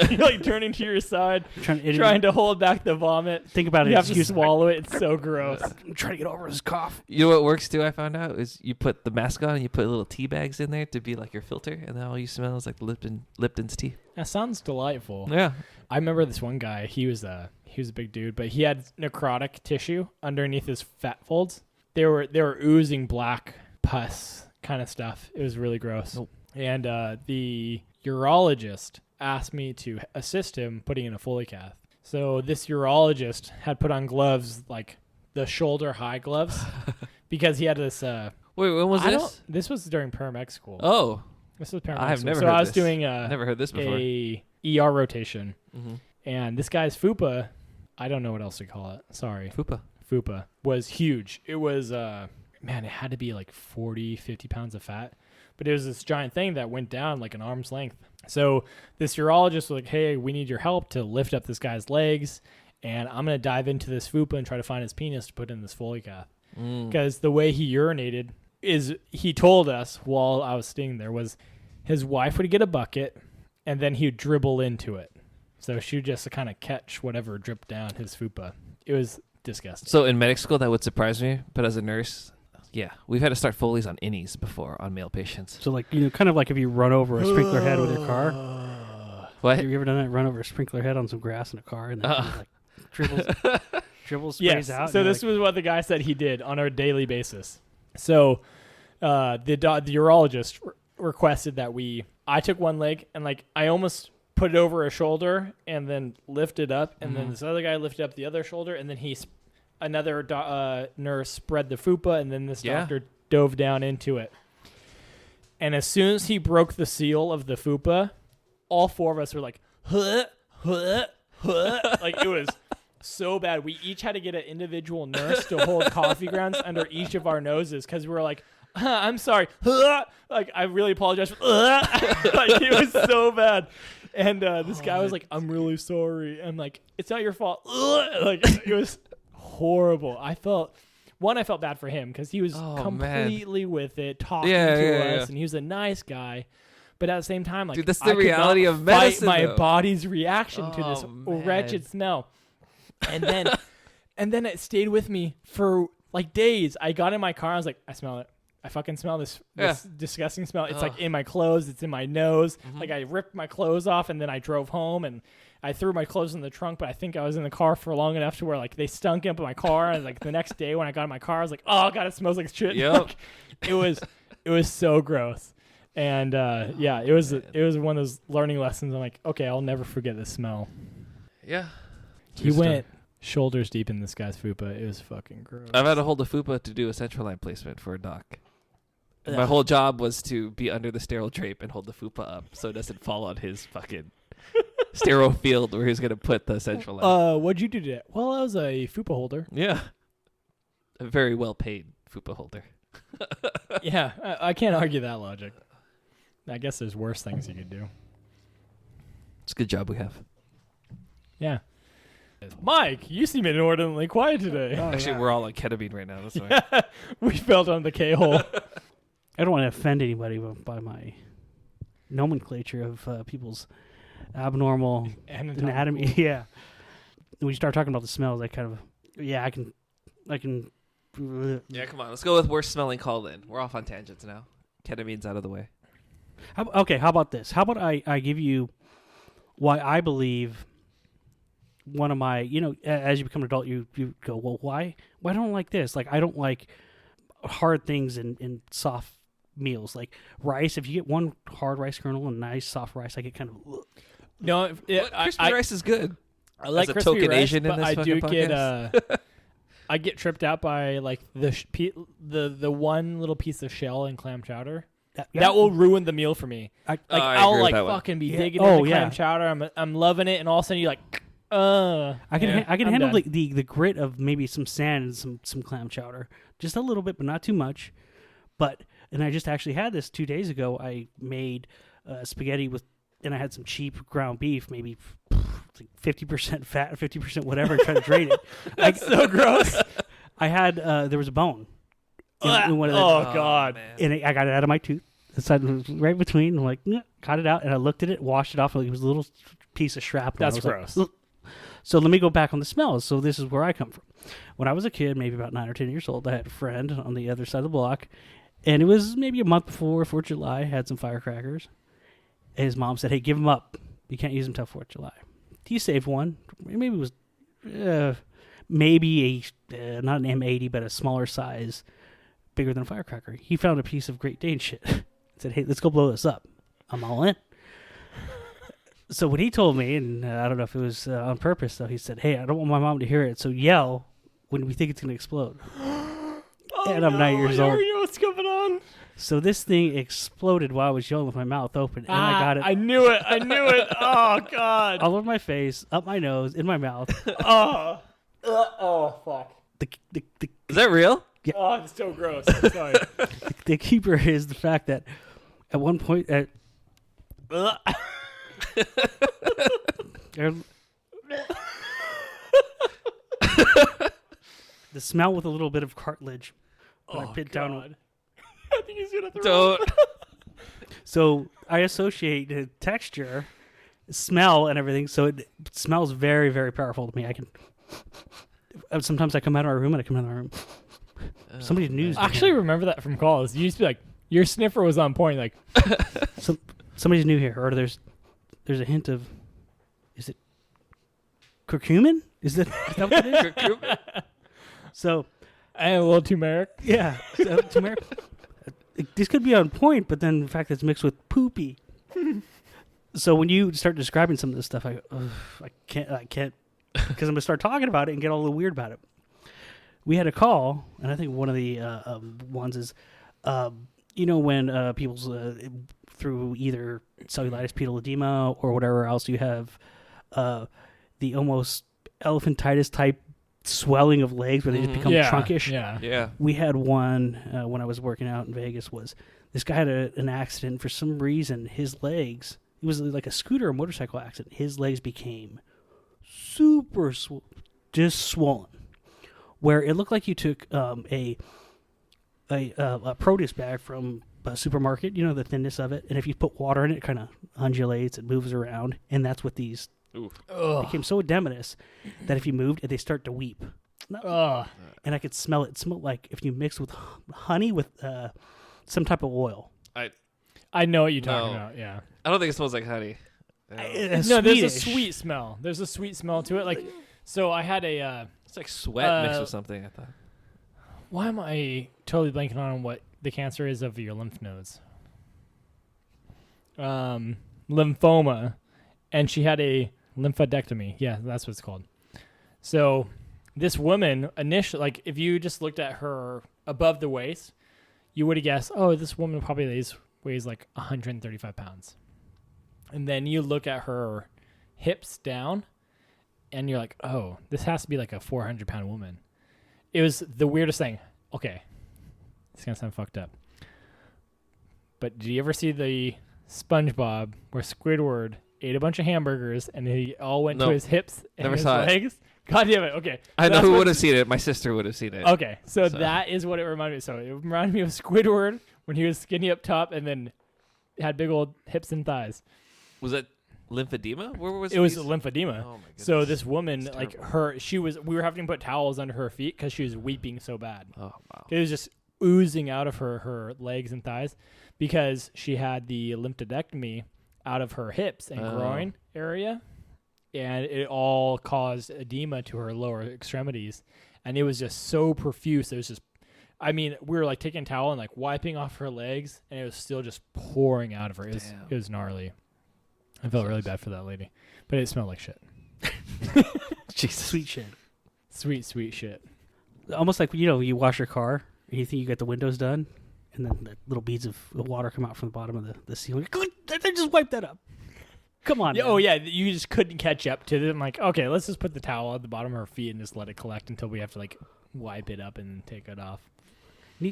You're like turning to your side, trying to hold back the vomit. Think about it. You have to swallow it. It's so gross. I'm trying to get over his cough. You know what works too, I found out, is you put the mask on and you put little tea bags in there to be like your filter, and then all you smell is like Lipton's tea. That sounds delightful. Yeah. I remember this one guy. He was a big dude, but he had necrotic tissue underneath his fat folds. They were oozing black pus kind of stuff. It was really gross. Nope. And the urologist asked me to assist him putting in a Foley cath. So this urologist had put on gloves, like the shoulder high gloves, because he had this. Wait, when was this? This was during paramedic school. Oh, this was paramedic I have school. never So heard I was this. doing Never heard this before. a ER rotation, Mm-hmm. and this guy's fupa, I don't know what else to call it. Sorry, fupa was huge. It was man, it had to be like 40, 50 pounds of fat. But it was this giant thing that went down like an arm's length. So this urologist was like, hey, we need your help to lift up this guy's legs, and I'm going to dive into this fupa and try to find his penis to put in this Foley cath. Because the way he urinated is, he told us while I was staying there, was his wife would get a bucket, and then he would dribble into it. So she would just kind of catch whatever dripped down his fupa. It was disgusting. So in medical school, that would surprise me, but as a nurse... Yeah, we've had to start Foleys on innies before on male patients. So like, kind of like if you run over a sprinkler head with your car. What? Have you ever done that? Run over a sprinkler head on some grass in a car and then kind of like dribbles sprays out. So this was what the guy said he did on a daily basis. So the urologist requested that I took one leg and like I almost put it over a shoulder and then lifted up, and then this other guy lifted up the other shoulder, and then another nurse spread the fupa, and then this doctor dove down into it. And as soon as he broke the seal of the fupa, all four of us were like, huh, huh, huh. Like, it was so bad. We each had to get an individual nurse to hold coffee grounds under each of our noses, because we were like, I'm sorry. Like, I really apologize. Like, it was so bad. And this guy was like, I'm really sorry. I'm like, it's not your fault. Like, it was horrible. I felt bad for him because he was completely with it, talking to us, and he was a nice guy. But at the same time, like, dude, that's I the could reality not of medicine. fight my though. body's reaction to this Oh, man. wretched smell. And then it stayed with me for like days. I got in my car. I was like, I smell it. I fucking smell this disgusting smell. It's like in my clothes. It's in my nose. Like I ripped my clothes off and then I drove home and I threw my clothes in the trunk, but I think I was in the car for long enough to where like they stunk up in my car. And like the next day when I got in my car, I was like, oh God, it smells like shit. Yep. Like, it was so gross. And it was one of those learning lessons. I'm like, okay, I'll never forget this smell. Yeah. He went shoulders deep in this guy's fupa. It was fucking gross. I've had to hold a fupa to do a central line placement for a doc. My whole job was to be under the sterile drape and hold the fupa up so it doesn't fall on his fucking sterile field where he's going to put the central line. What'd you do today? Well, I was a fupa holder. Yeah. A very well-paid fupa holder. Yeah, I can't argue that logic. I guess there's worse things you could do. It's a good job we have. Yeah. Mike, you seem inordinately quiet today. Actually, we're all on ketamine right now. That's why. We fell down the K-hole. I don't want to offend anybody by my nomenclature of people's abnormal anatomy. Yeah. When you start talking about the smells, I kind of, I can. Yeah, come on. Let's go with worst smelling call in. We're off on tangents now. Ketamine's out of the way. How about this? How about I give you why I believe one of my, as you become an adult, you go, well, why don't I like this? Like, I don't like hard things in soft meals. Like rice, if you get one hard rice kernel and nice soft rice, I get kind of... Ugh. No, crispy rice is good. I like As a crispy token rice, Asian in but this I do fucking get podcast. I get tripped out by like the one little piece of shell in clam chowder. That will ruin the meal for me. I'll like fucking be digging in the clam chowder. I'm loving it, and all of a sudden you're like, I can I'm handle done. the grit of maybe some sand and some clam chowder, just a little bit, but not too much. And I just actually had this 2 days ago. I made spaghetti and I had some cheap ground beef, maybe like 50% fat, 50% whatever, and try to drain it. That's so gross. I had there was a bone. In one of the, God! Man. And I got it out of my tooth. Decided right between. I'm like, got it out, and I looked at it, washed it off. Like it was a little piece of shrapnel. That's gross. Like, so let me go back on the smells. So this is where I come from. When I was a kid, maybe about 9 or 10 years old, I had a friend on the other side of the block, and it was maybe a month before 4th of July. Had some firecrackers. And his mom said, "Hey, give them up. You can't use them till 4th of July." He saved one. Maybe it was maybe not an M80, but a smaller size, bigger than a firecracker. He found a piece of Great Dane shit. Said, "Hey, let's go blow this up." I'm all in. So what he told me, and I don't know if it was on purpose, though, he said, "Hey, I don't want my mom to hear it, so yell when we think it's going to explode." And I'm 9 years old. I already know what's going on. So this thing exploded while I was yelling with my mouth open, and I got it. I knew it. Oh, God. All over my face, up my nose, in my mouth. Oh, fuck. Is that real? Oh, it's so gross. I'm sorry. The keeper is the fact that at one point, the smell with a little bit of cartilage. When I bit down. I think he's gonna throw up. So I associate the texture, smell, and everything. So it smells very, very powerful to me. I can. Sometimes I come out of our room and I come out of our room. Somebody knew. I actually remember that from calls. You used to be like, your sniffer was on point. Like, somebody's new here, or there's a hint of. Is it curcumin? Is that what it is? Curcumin? So. and a little turmeric. Yeah, turmeric. This could be on point, but then the fact that it's mixed with poopy. So when you start describing some of this stuff, I can't, because I'm gonna start talking about it and get all a little weird about it. We had a call, and I think one of the ones is, when people's through either cellulitis, pedal edema, or whatever else, you have the almost elephantitis type swelling of legs where they just become trunkish. Yeah. We had one when I was working out in Vegas. Was this guy had an accident for some reason? His legs. It was like a scooter or motorcycle accident. His legs became super just swollen, where it looked like you took a produce bag from supermarket, you know, the thinness of it. And if you put water in it, it kind of undulates, it moves around. And that's what these became so edematous that if you moved, they start to weep. Ugh. And I could smell it. It smelled like if you mix with honey with some type of oil. I know what you're talking about, yeah. I don't think it smells like honey. No, there's a sweet smell. There's a sweet smell to it. Like, so I had a... it's like sweat mixed with something, I thought. Why am I totally blanking on what the cancer is of your lymph nodes? Lymphoma. And she had a lymphodectomy. Yeah, that's what it's called. So this woman, initially, like, if you just looked at her above the waist, you would have guessed, oh, this woman probably weighs like 135 pounds. And then you look at her hips down, and you're like, oh, this has to be like a 400-pound woman. It was the weirdest thing. Okay, it's going to sound fucked up. But did you ever see the SpongeBob where Squidward ate a bunch of hamburgers, and he all went to his hips and Never his saw legs? God damn it, okay. I know who would have seen it. My sister would have seen it. Okay, so that is what it reminded me of. So it reminded me of Squidward when he was skinny up top and then had big old hips and thighs. Was it lymphedema? Where was it? Was lymphedema. Oh my goodness. So this woman, like we were having to put towels under her feet because she was weeping so bad. Oh wow! It was just oozing out of her legs and thighs because she had the lymphodectomy out of her hips and groin area, and it all caused edema to her lower extremities, and it was just so profuse. It was just, I mean, we were like taking a towel and like wiping off her legs, and it was still just pouring out of her. It was gnarly. I felt really bad for that lady, but it smelled like shit. Jesus. Sweet shit. Sweet shit. Almost like, you know, you wash your car and you think you got the windows done, and then the little beads of water come out from the bottom of the ceiling. They just wipe that up. Come on. Yeah, oh, yeah. You just couldn't catch up to them. Like, okay, let's just put the towel at the bottom of her feet and just let it collect until we have to, like, wipe it up and take it off.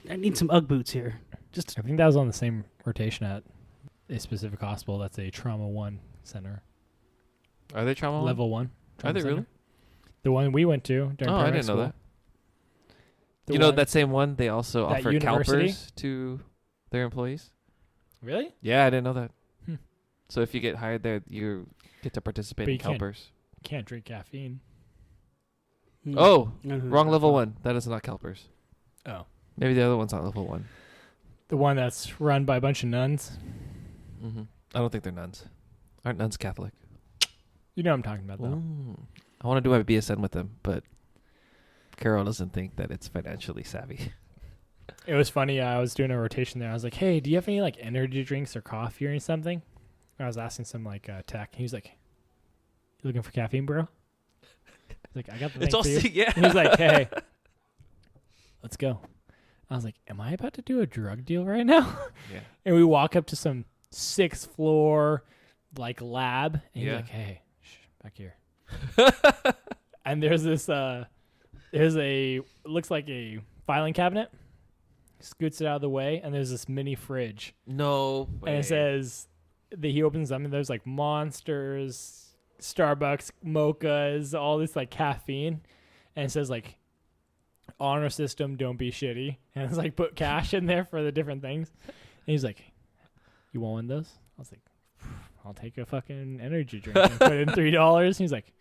I need some Ugg boots here. I think that was on the same rotation at a specific hospital. That's a Trauma 1 center. Are they Trauma 1? Level 1. Are they really? The one we went to during I didn't know that. You know, that same one, they also offer CalPERS to their employees. Really? Yeah, I didn't know that. So if you get hired there, you get to participate in CalPERS. You can't drink caffeine. Oh, wrong level 1. That is not CalPERS. Oh. Maybe the other one's not level 1. The one that's run by a bunch of nuns? Mm-hmm. I don't think they're nuns. Aren't nuns Catholic? You know what I'm talking about, though. Ooh. I want to do my BSN with them, but Carol doesn't think that it's financially savvy. It was funny. I was doing a rotation there. I was like, hey, do you have any like energy drinks or coffee or something? And I was asking some like tech. He was like, you looking for caffeine, bro? He's like, I got the thing for you. Yeah. And he's like, hey, let's go. I was like, am I about to do a drug deal right now? Yeah. And we walk up to some 6th floor like lab. And he's like, hey, back here. And there's this, looks like a filing cabinet. Scoots it out of the way, and there's this mini fridge. No way. And it says that he opens them, and there's like Monsters, Starbucks, mochas, all this like caffeine. And it says like, honor system, don't be shitty. And it's like, put cash in there for the different things. And he's like, you want one of those? I was like, I'll take a fucking energy drink and put in $3. And he's like,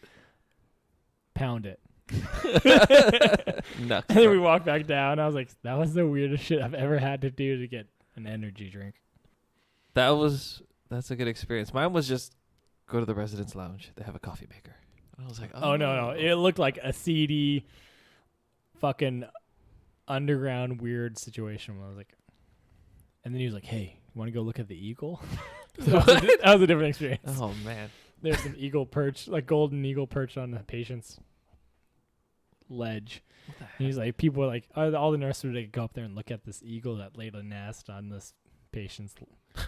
pound it. Nuts. And then we walked back down. I was like, that was the weirdest shit I've ever had to do to get an energy drink. That's a good experience. Mine was just go to the residence lounge. They have a coffee maker. And I was like, oh no. It looked like a seedy fucking underground weird situation. I was like, and then he was like, hey, you want to go look at the eagle? That was a different experience. Oh man. There's some eagle perch, like golden eagle perch on the patient's ledge. And he's like, people were like, all the nurses would go up there and look at this eagle that laid a nest on this patient's.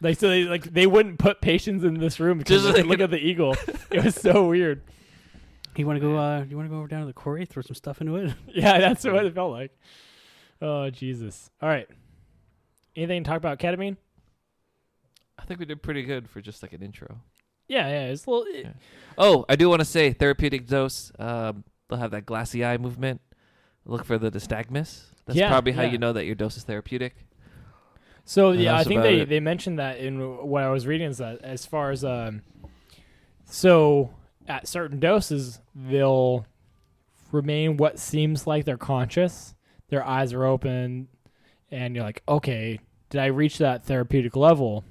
Like, so they wouldn't put patients in this room because they look at the eagle. It was so weird. You want to go? You want to go over down to the quarry, throw some stuff into it? Yeah, that's what it felt like. Oh Jesus! All right. Anything to talk about ketamine? I think we did pretty good for just like an intro. Yeah. It's a little. Yeah. Oh, I do want to say therapeutic dose. They'll have that glassy eye movement. Look for the nystagmus. That's probably how you know that your dose is therapeutic. So And yeah, I that's think about they, it. they mentioned that in what I was reading is that as far as so at certain doses they'll remain what seems like they're conscious, their eyes are open, and you're like, okay, did I reach that therapeutic level?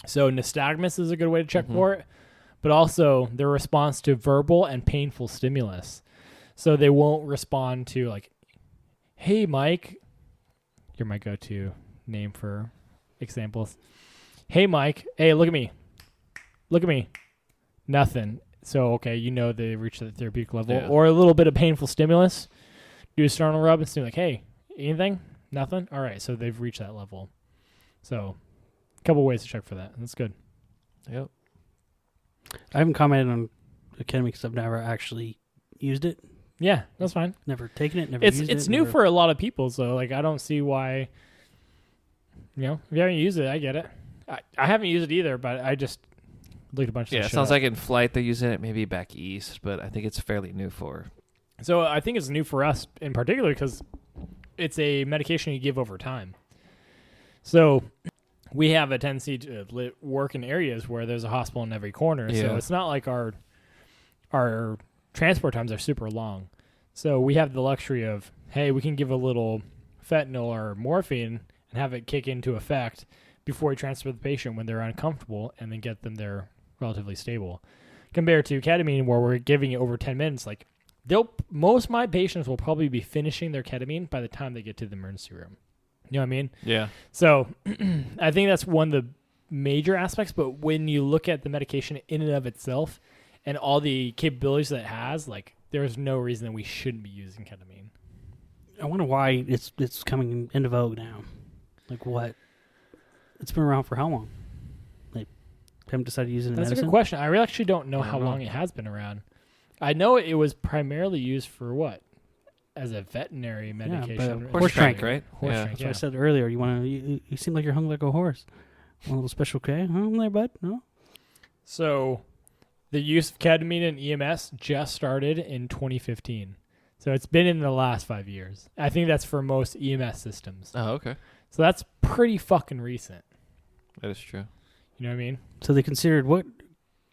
So nystagmus is a good way to check for it, but also their response to verbal and painful stimulus. So they won't respond to like, hey Mike, you're my go-to name for examples. Hey Mike, hey, look at me. Look at me. Nothing. So okay, you know they reached the therapeutic level. Yeah. Or a little bit of painful stimulus. Do a sternal rub and say like, hey, anything? Nothing? All right, so they've reached that level. So a couple ways to check for that. That's good. Yep. I haven't commented on ketamine because I've never actually used it. Yeah, that's fine. Never taken it. Never It's used it's it. new never- for a lot of people, so like I don't see why. You know, if you haven't used it, I get it. I haven't used it either, but I just looked a bunch of Yeah, this it shit sounds up. like in flight they're using it, maybe back east, but I think it's fairly new for. So I think it's new for us in particular because it's a medication you give over time. So we have a tendency to work in areas where there's a hospital in every corner. So Yeah. it's not like our transport times are super long. So we have the luxury of, hey, we can give a little fentanyl or morphine and have it kick into effect before we transfer the patient when they're uncomfortable and then get them there relatively stable. Compared to ketamine where we're giving it over 10 minutes, like most of my patients will probably be finishing their ketamine by the time they get to the emergency room. You know what I mean? Yeah. So I think that's one of the major aspects, but when you look at the medication in and of itself and all the capabilities that it has, like there's no reason that we shouldn't be using ketamine. I wonder why it's coming into vogue now. Like what? It's been around for how long? Like, haven't decided to use it in That's medicine? a good question. I really actually don't know I don't how know. long it has been around. I know it was primarily used for what? As a veterinary medication. Horse trank, trank. right? Horse yeah. trank. That's what I said earlier. You seem like you're hung like a horse. A little special K? Huh, there, bud? No? So the use of ketamine in EMS just started in 2015. So it's been in the last 5 years. I think that's for most EMS systems. Oh, okay. So that's pretty fucking recent. That is true. You know what I mean? So they considered what?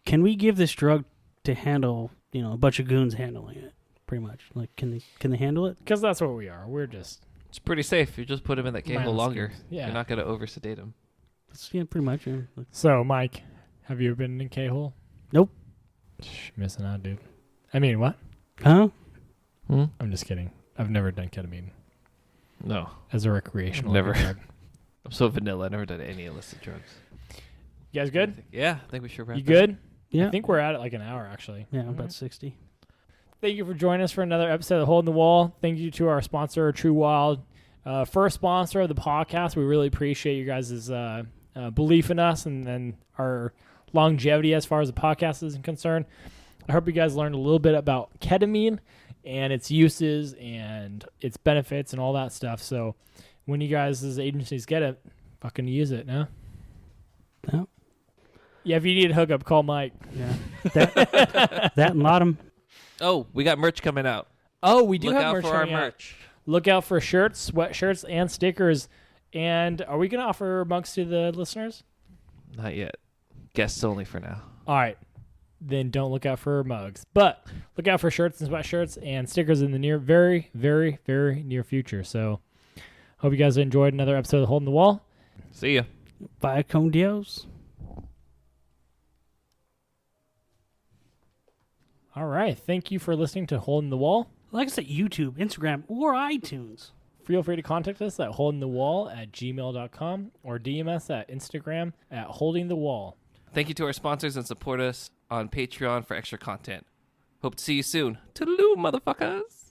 Can we give this drug to handle, a bunch of goons handling it? Pretty much. Like, can they handle it? Because that's what we are. We're just It's pretty safe. You just put him in that cable mindless longer. goons. Yeah. You're not going to oversedate him. Pretty much. Yeah. Like, So, Mike, have you been in K-hole? Nope. Missing out, dude. I mean, what? huh? I'm just kidding. I've never done ketamine No. as a recreational Never. drug. I'm so vanilla. I've never done any illicit drugs. You guys good? Yeah, I think we should wrap You it good? Yeah. I think we're at it like an hour, actually. Yeah, All about right. 60. Thank you for joining us for another episode of Hole in the Wall. Thank you to our sponsor, True Wild, first sponsor of the podcast. We really appreciate you guys' belief in us and our longevity as far as the podcast is concerned. I hope you guys learned a little bit about ketamine and its uses and its benefits and all that stuff. So when you guys as agencies get it, fucking use it, no? No. Yeah, if you need a hookup, call Mike. Yeah. That and Lottom. Oh, we got merch coming out. Oh, we do Look have out merch for our coming out. merch. Look out for shirts, sweatshirts, and stickers. And are we going to offer mugs to the listeners? Not yet. Guests only for now. All right. Then don't look out for mugs. But look out for shirts and sweatshirts and stickers in the very, very, very near future. So hope you guys enjoyed another episode of Hole in the Wall. See ya. Via con Dios. All right. Thank you for listening to Hole in the Wall. Like I said, YouTube, Instagram, or iTunes. Feel free to contact us at holdingthewall@gmail.com or DM us at Instagram at holdingthewall. Thank you to our sponsors and support us on Patreon for extra content. Hope to see you soon. Toodaloo, motherfuckers.